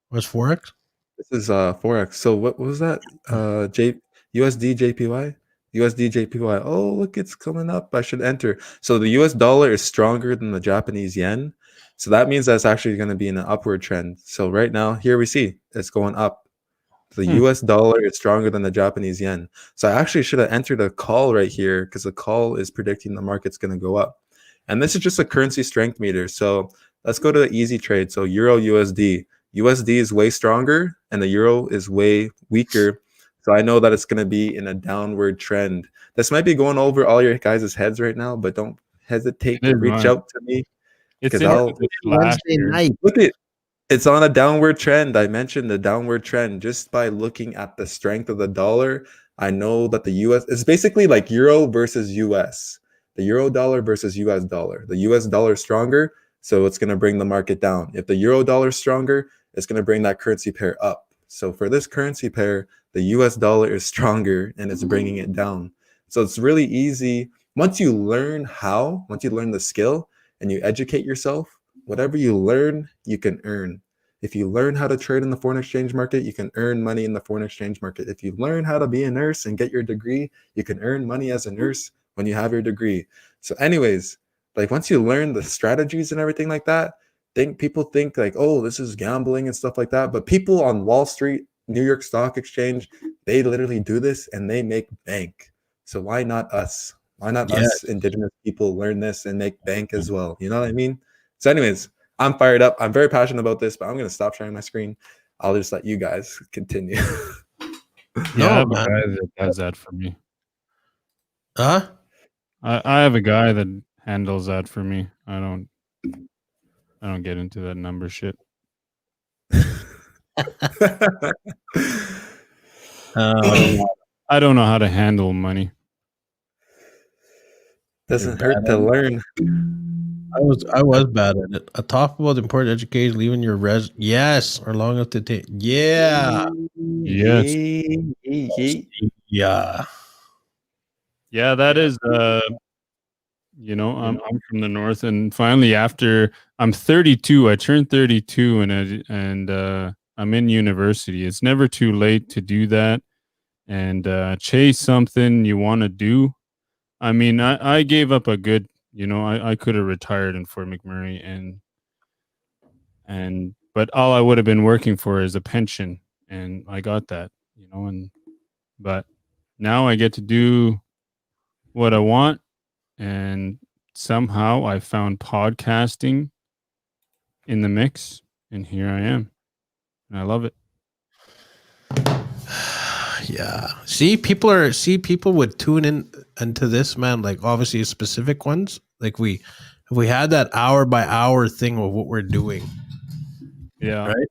What's Forex? This is Forex. So what was that? USD JPY? USD JPY. Oh, look, it's coming up. I should enter. So the US dollar is stronger than the Japanese yen. So that means that's actually going to be in an upward trend. So right now, here we see it's going up. The US dollar is stronger than the Japanese yen. So I actually should have entered a call right here because the call is predicting the market's going to go up. And this is just a currency strength meter. So let's go to the easy trade. So Euro USD. USD is way stronger and the euro is way weaker. So I know that it's going to be in a downward trend. This might be going over all your guys' heads right now, but don't hesitate to reach out to me. It's Because I'll Wednesday night. look at it's on a downward trend. I mentioned the downward trend just by looking at the strength of the dollar. I know that the US is basically like euro versus US. The euro dollar versus US dollar. The US dollar is stronger, so it's going to bring the market down. If the euro dollar is stronger, it's going to bring that currency pair up. So for this currency pair, the US dollar is stronger and it's bringing it down. So it's really easy. Once you learn the skill and you educate yourself, whatever you learn, you can earn. If you learn how to trade in the foreign exchange market, you can earn money in the foreign exchange market. If you learn how to be a nurse and get your degree, you can earn money as a nurse when you have your degree. So anyways, like once you learn the strategies and everything like that, people think like, oh, this is gambling and stuff like that. But people on Wall Street, New York Stock Exchange, they literally do this and they make bank. So why not us? Why not us indigenous people learn this and make bank as well? You know what I mean? So anyways, I'm fired up. I'm very passionate about this, but I'm going to stop sharing my screen. I'll just let you guys continue. I have a guy that does that for me. Huh? I have a guy that handles that for me. I don't get into that number shit. I don't know how to handle money. Doesn't hurt to learn. I was bad at it. A talk about important education, leaving your yes, or long enough to take. Yeah. Yes. Yeah. Yeah, that is you know, I'm from the north, and finally after I'm 32, I turned 32 and I'm in university. It's never too late to do that and chase something you want to do. I mean, I gave up a good, you know, I could have retired in Fort McMurray but all I would have been working for is a pension, and I got that, you know, but now I get to do what I want, and somehow I found podcasting in the mix, and here I am, and I love it. Yeah. People would tune in into this, man, like obviously specific ones. Like if we had that hour by hour thing of what we're doing, Yeah. Right?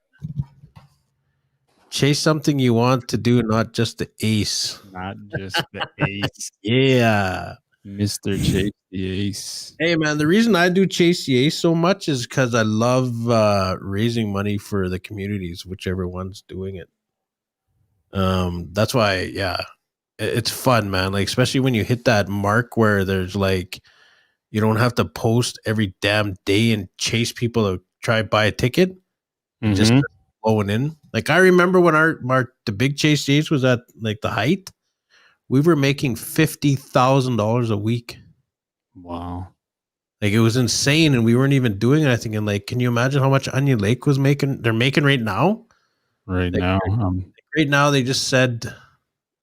Chase something you want to do, not just the ace. Not just the ace. Yeah. Mr. Chase the Ace. Hey man, the reason I do Chase the Ace so much is because I love raising money for the communities, whichever one's doing it. That's why, yeah, it's fun, man. Like especially when you hit that mark where there's like you don't have to post every damn day and chase people to try buy a ticket. Just flowing in. Like I remember when the big Chase the Ace was at like the height, we were making $50,000 a week. Wow. Like it was insane, and we weren't even doing anything. And like, can you imagine how much Onion Lake was making? They're making right now. Right Like, now. right now, they just said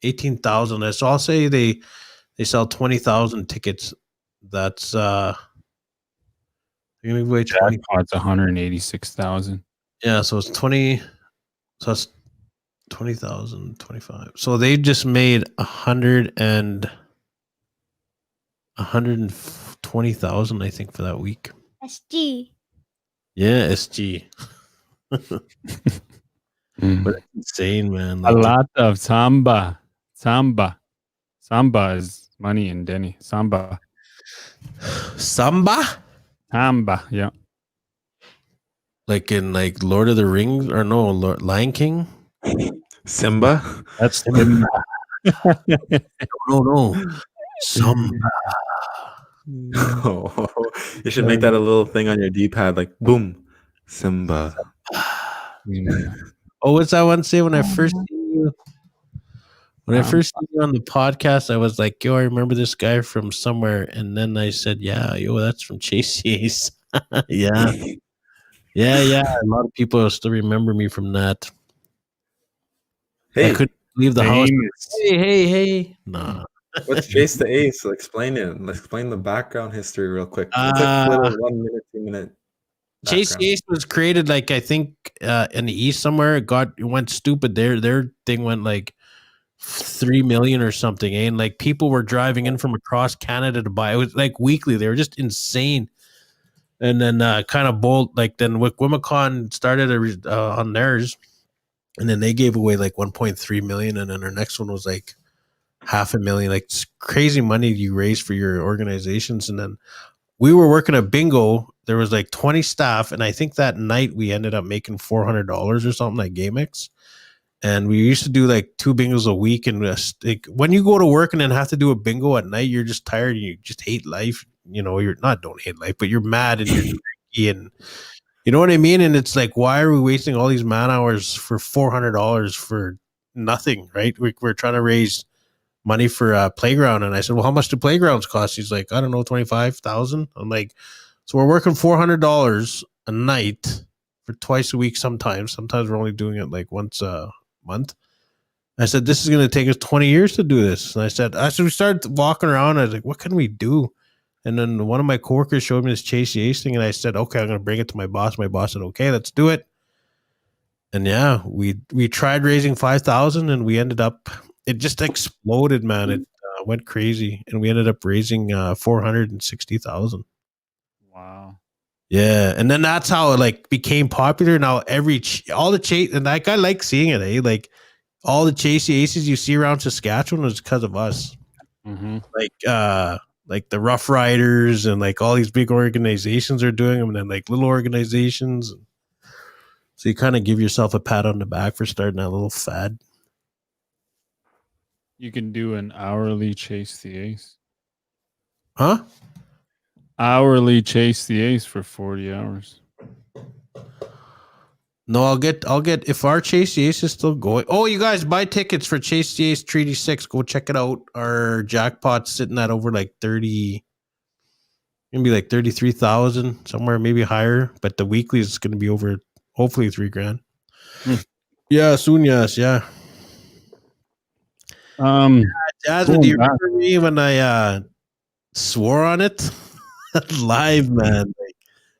18,000. So I'll say they sell 20,000 tickets. That's they're gonna give away 20. Jackpot's 186,000. Yeah, so it's 20. So it's 20,000, 25. So they just made 120,000, I think, for that week. SG. Yeah, SG. But it's insane, man. A Like, lot of samba. Samba is money in Denny. Samba. Samba? Samba. Yeah. Like in like Lord of the Rings, or no, Lion King? Simba. That's No. Samba. Oh, you should make that a little thing on your D-pad, like boom, Simba. Oh, what's that one say when I first see you? When I first see you on the podcast, I was like, yo, I remember this guy from somewhere. And then I said, yeah, yo, that's from Chase the Ace. Yeah. Yeah. A lot of people still remember me from that. Hey, I couldn't leave the house. famous. Hey. Nah. what's Chase the Ace? Explain it. Let's explain the background history real quick. It's like little 1 minute, 2 minute. Chase the Ace was created like I think in the East somewhere. It went stupid. Their thing went like 3 million or something, and like people were driving in from across Canada to buy. It was like weekly. They were just insane. And then kind of bold, like then Wimicon started on theirs, and then they gave away like 1.3 million, and then our next one was like 500,000. Like it's crazy money you raise for your organizations. And then we were working a bingo. There was like 20 staff, and I think that night we ended up making $400 or something like GameX. And we used to do like 2 bingos a week. And like, when you go to work and then have to do a bingo at night, you're just tired and you just hate life. You know, you're not don't hate life, but you're mad and you're cranky, and you know what I mean? And it's like, why are we wasting all these man hours for $400 for nothing, right? We're trying to raise money for a playground. And I said, well, how much do playgrounds cost? He's like, I don't know, 25,000. I'm like, so we're working $400 a night for twice a week. Sometimes we're only doing it like once a month. I said, this is going to take us 20 years to do this. And I said, we started walking around. I was like, what can we do? And then one of my coworkers showed me this Chase the Ace thing. And I said, okay, I'm going to bring it to my boss. My boss said, okay, let's do it. And yeah, we tried raising 5,000 and we ended up, it just exploded, man. It went crazy. And we ended up raising 460,000. Wow. Yeah. And then that's how it like became popular. Now all the Chase, and like, I like seeing it, eh? Like all the Chase the Aces you see around Saskatchewan was because of us. Mm-hmm. Like the Rough Riders and like all these big organizations are doing them, and then like little organizations. So you kind of give yourself a pat on the back for starting that little fad. You can do an hourly Chase the Ace. Huh? Hourly Chase the Ace for 40 hours. No, I'll get if our Chase the Ace is still going. Oh, you guys buy tickets for Chase the Ace Treaty 6. Go check it out. Our jackpot's sitting at over like 30, maybe like 33,000, somewhere maybe higher. But the weekly is going to be over hopefully $3,000. Yeah, soon, yes, yeah. Jasmine, do you remember me when I swore on it? Live, man.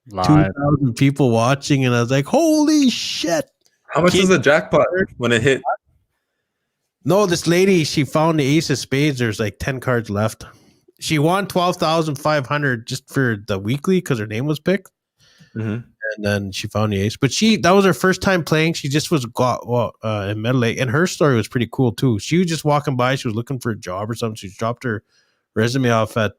Like 2,000 people watching, and I was like, holy shit. How much is the jackpot when it hit? No, this lady, she found the ace of spades. There's like 10 cards left. She won 12,500 just for the weekly because her name was picked. Mm-hmm. and then she found the ace. But that was her first time playing. She just was in Metal Lake, and her story was pretty cool too. She was just walking by. She was looking for a job or something. She dropped her resume off at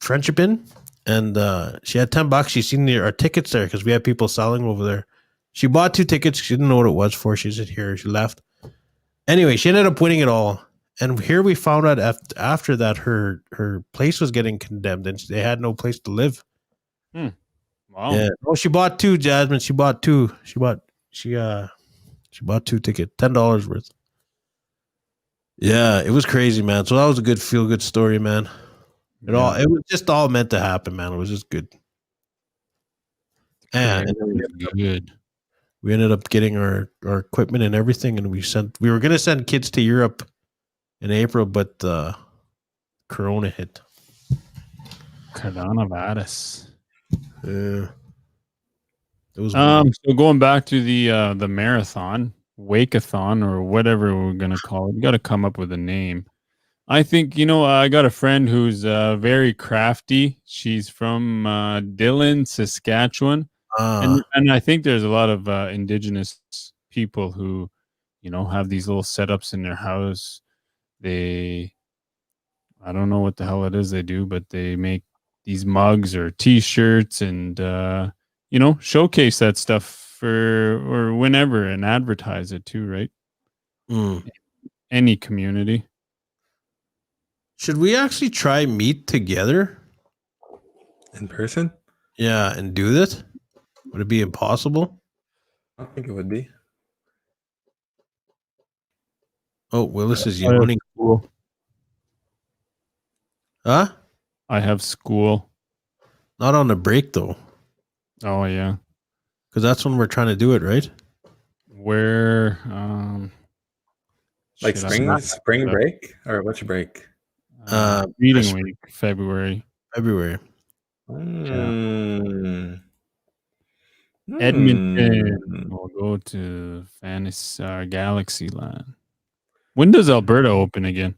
Friendship Inn, and she had $10. She seen our tickets there because we had people selling over there. She bought 2 tickets. She didn't know what it was for. She said, "Here." She left. Anyway, she ended up winning it all. And here we found out after that her place was getting condemned and they had no place to live. Wow. Yeah. Oh, she bought 2, Jasmine. She bought 2. She bought 2 tickets, $10 worth. Yeah, it was crazy, man. So that was a good feel-good story, man. It was just all meant to happen, man. It was just good. And good. We ended up getting our equipment and everything, and we were gonna send kids to Europe in April, but Corona hit. Coronavirus. Yeah. It was so going back to the marathon, Wakeathon, or whatever we're gonna call it. You gotta come up with a name. I think, I got a friend who's very crafty. She's from Dillon, Saskatchewan. And I think there's a lot of indigenous people who, have these little setups in their house. I don't know what the hell it is they do, but they make these mugs or T-shirts and, showcase that stuff or whenever and advertise it too, right? Any community. Should we actually try meet together in person? Yeah, and do this? Would it be impossible? I think it would be. Oh, Willis is yawning. School. Huh? I have school. Not on the break though. Oh yeah. Because that's when we're trying to do it, right? Where like spring break? Or which break? Reading week, February. Edmonton. We'll go to Fantasy Galaxy Land. When does Alberta open again?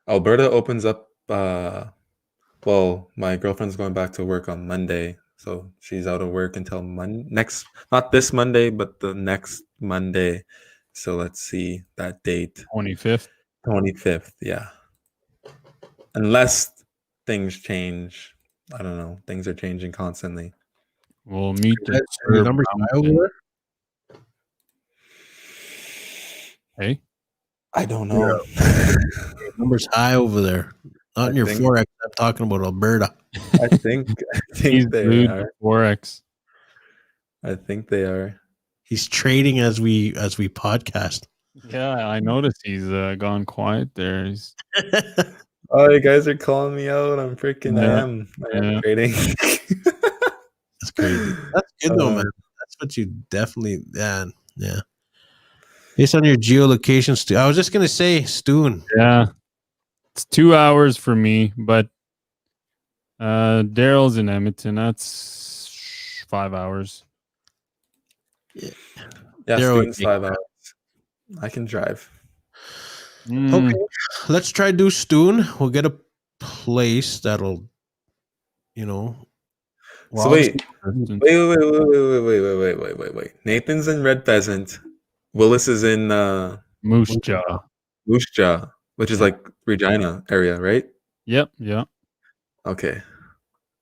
Alberta opens up. Well, my girlfriend's going back to work on Monday, so she's out of work until not this Monday, but the next Monday. So let's see that date. 25th. 25th, yeah. Unless things change. I don't know. Things are changing constantly. We'll meet the numbers high over there. Hey? I don't know. Yeah. Numbers high over there. Not in your Forex. I'm talking about Alberta. I think they are. Forex. I think they are. He's trading as we podcast. Yeah, I noticed he's gone quiet there. Oh, you guys are calling me out. I am trading. That's crazy. That's good though, man. That's what you definitely yeah. Based on your geolocation, Stu. I was just gonna say, Stoon. Yeah. It's 2 hours for me, but Daryl's in Edmonton. That's 5 hours. Yeah, Stoon's 5 hours. I can drive. Okay, let's try to do Stoon. We'll get a place that'll, So wait. Nathan's in Red Pheasant. Willis is in Moose Jaw. Which is like Regina area, right? Yep. Yeah. Okay.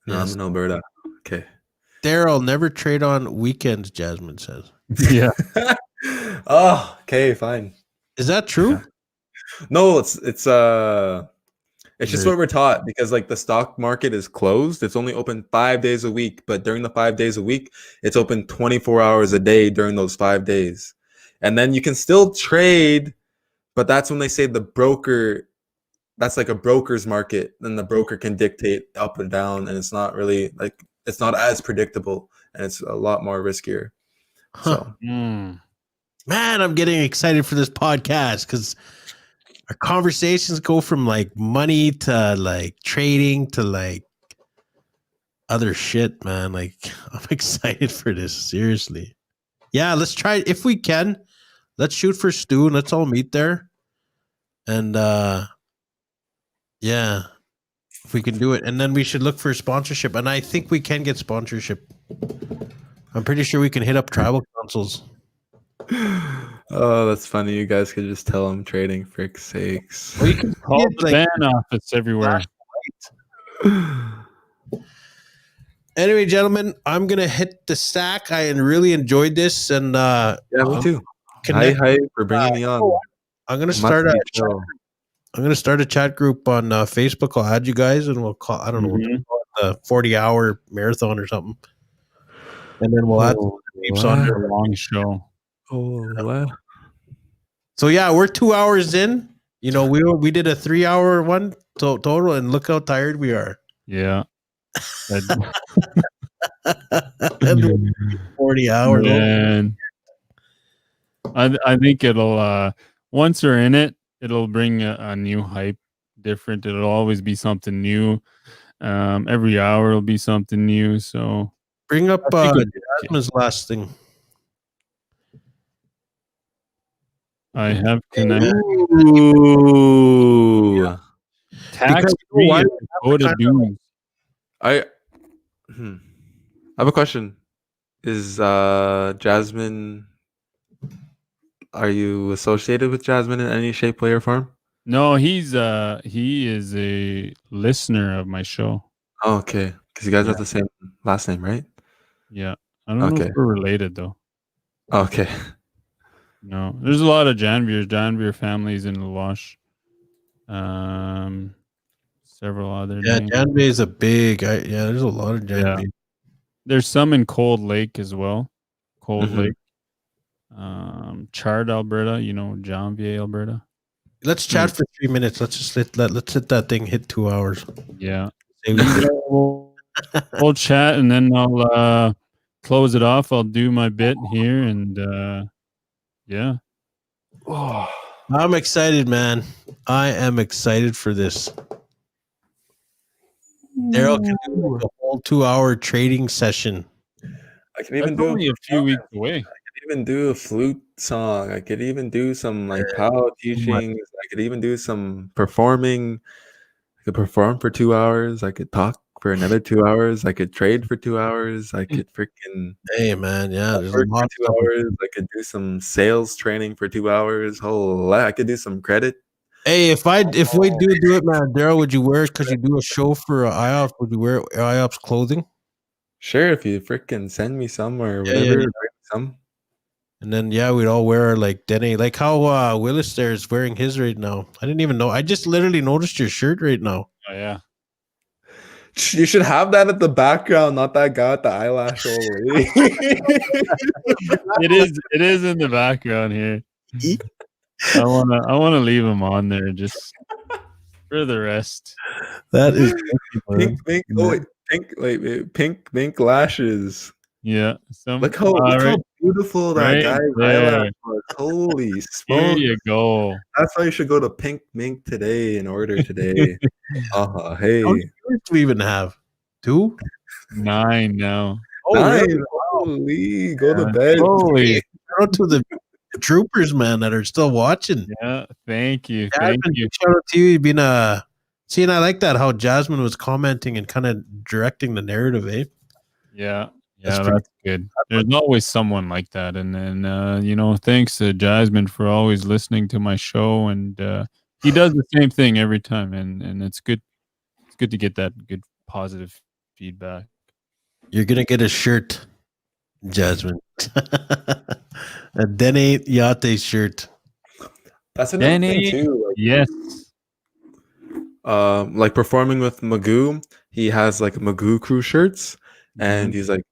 No, I'm in Alberta. Okay. Daryl, never trade on weekends, Jasmine says. Yeah. Oh, okay, fine. Is that true? Yeah. No, it's just what we're taught because like the stock market is closed. It's only open 5 days a week, but during the 5 days a week, it's open 24 hours a day during those 5 days. And then you can still trade, but that's when they say the broker, that's like a broker's market. Then the broker can dictate up and down, and it's not really like, it's not as predictable and it's a lot more riskier. So, man, I'm getting excited for this podcast because our conversations go from like money to like trading to like other shit, man. Like, I'm excited for this. Seriously. Yeah, let's try if we can. Let's shoot for Stu and let's all meet there. And yeah. if we can do it, and then we should look for sponsorship. And I think we can get sponsorship. I'm pretty sure we can hit up tribal councils. Oh, that's funny. You guys could just tell I'm trading, frick's sakes. Well, you can Call get, the like, ban office everywhere. Anyway, gentlemen, I'm gonna hit the stack. I really enjoyed this, and Yeah, me too. connect. Hi for bringing me on. I'm gonna Must start be a chill. I'm gonna start a chat group on Facebook. I'll add you guys, and we'll call. I don't know, we'll call it the 40-hour marathon or something, and then we'll add Oh, peeps wow. on A there. long show. Oh, wow. So yeah, we're 2 hours in. You know, we did a 3-hour one total, and look how tired we are. Yeah. That- And 40 hours. Man. I think it'll once we're in it, it'll bring a new hype, different. It'll always be something new. Every hour will be something new. So Bring up I think Jasmine's last thing. I have connected. Ooh. Tax free why is do we have to Dakota kind dues. I have a question. Is Jasmine, are you associated with Jasmine in any shape, way, or form? No, he is a listener of my show. Oh, okay. Because you guys Yeah. have the same last name, right? Yeah. I don't know Okay. if we're related though. Okay. No. There's a lot of Janvier families in Luwash. Several other Yeah, names. Janvey is a big. There's a lot of Janvey. Yeah. There's some in Cold Lake as well. Cold Mhm. Lake. Chard, Alberta, Janvier, Alberta. Let's chat for 3 minutes. Let's hit that thing hit 2 hours. Yeah. Say we- We'll chat and then I'll close it off. I'll do my bit here and yeah. I'm excited, man. I am excited for this. Daryl can do like a whole 2-hour trading session. I can even That's do only a few weeks away. even do a flute song. I could even do some like power teachings. I could even do some performing. I could perform for 2 hours. I could talk for another 2 hours. I could trade for 2 hours. I could freaking Hey, man. Yeah, there's a work lot for of 2 stuff. hours. I could do some sales training for 2 hours. I could do some credit. Hey, if we do it, man, Daryl, would you wear? Because you do a show for IOPS. Would you wear IOPS clothing? Sure, if you freaking send me some or Yeah, whatever. yeah. bring some. And then we'd all wear like Denny, like how Willis there is wearing his right now. I didn't even know. I just literally noticed your shirt right now. Oh yeah. You should have that at the background, not that guy with the eyelash old lady. It is in the background here. I wanna leave him on there just for the rest. That is pink lashes. Yeah. Look how beautiful that right guy's there. eyelash was. Holy Here smoke. you go. That's why you should go to Pink Mink today and order today. How Hey. many shirts do we even have? 2? 9 now. Oh, Nice. really? Holy, go to bed. Holy. Shout out to the troopers, man, that are still watching. Yeah. Thank you. Jasmine, Thank you. shout out to you. You've been see, and I like that how Jasmine was commenting and kind of directing the narrative, eh? Yeah. That's Yeah, pretty- that's good. There's always someone like that. And then thanks to Jasmine for always listening to my show. And he does the same thing every time. And it's good. It's good to get that good positive feedback. You're gonna get a shirt, Jasmine. A Denny Yate shirt. That's another Danny, thing too. Yes. Like performing with Magoo, he has like Magoo crew shirts, and he's like,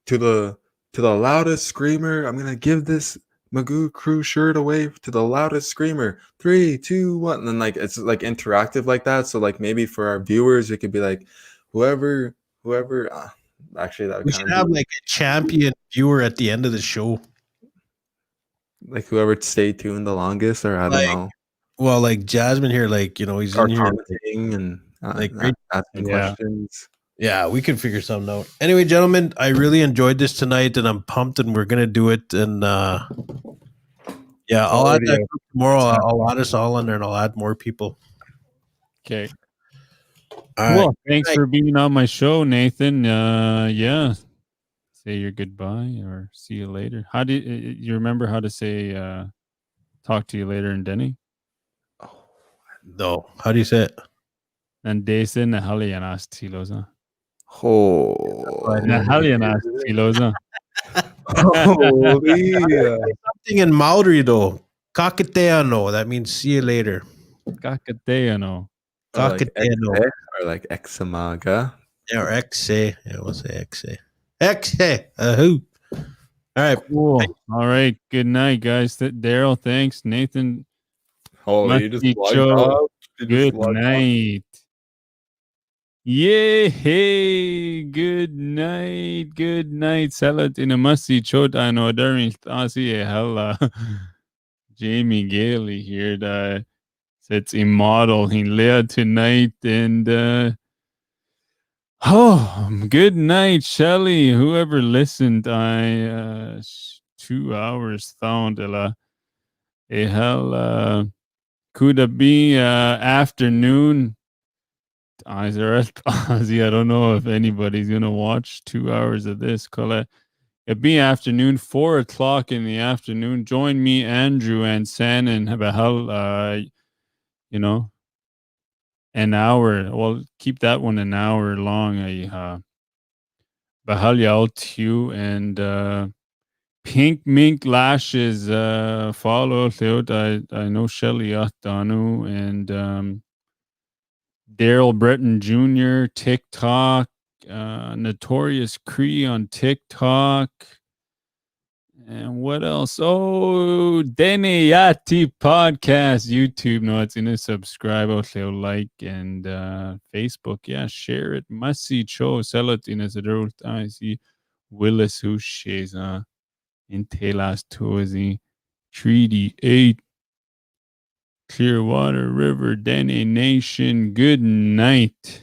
to the loudest screamer, I'm gonna give this Magoo crew shirt away to the loudest screamer. 3, 2, 1, and then like it's like interactive like that. So like maybe for our viewers, it could be like whoever. Actually, that would We kind should of have like a champion viewer at the end of the show. like whoever stayed tuned the longest, or I don't Like, know, Well, like Jasmine here, like he's or in here. commenting and like, asking Yeah. questions. Yeah, we can figure something out. Anyway, gentlemen, I really enjoyed this tonight, and I'm pumped, and we're gonna do it. And I'll add that group tomorrow. I'll add us all in there, and I'll add more people. Okay. All Well, right. thanks Right. for being on my show, Nathan. Yeah. Say your goodbye or see you later. How do you remember how to say talk to you later in Denny? No. How do you say it? And Dason na halianas tilosa. Oh, Na halianas tilosa. holy! Something in Maori though. Kakateano. That means see you later. Kakateano. Or like Kakateano. exe, or like examaga. Or exe. Yeah, we'll say exe. Exe. Who? All right. Cool. All right. Good night, guys. Daryl, thanks. Nathan, Holy, you just logged Masticho, off. You just good logged off. night. Yay, hey, good night, good night. Salat in a musty chot I know during Stasi hella Jamie Gailey here that sits immortal in Leah tonight and good night, Shelly. Whoever listened, I 2 hours found a hell could it be afternoon? I don't know if anybody's gonna watch 2 hours of this. It'd be afternoon, 4 o'clock in the afternoon. Join me, Andrew and San, and have a hell you know, an hour. Well, keep that one an hour long. I Bahal out you and Pink Mink Lashes follow Theot. I know Shelly Danu and Daryl Breton Jr., TikTok, Notorious Cree on TikTok. And what else? Oh, Deneyati Podcast, YouTube. No, it's in a subscribe. Also like and Facebook. Yeah, share it. Must see show. Sell it in a adult. I see Willis who shares in Telas Tozy. Treaty 8. Clearwater River, Dene Nation. Good night.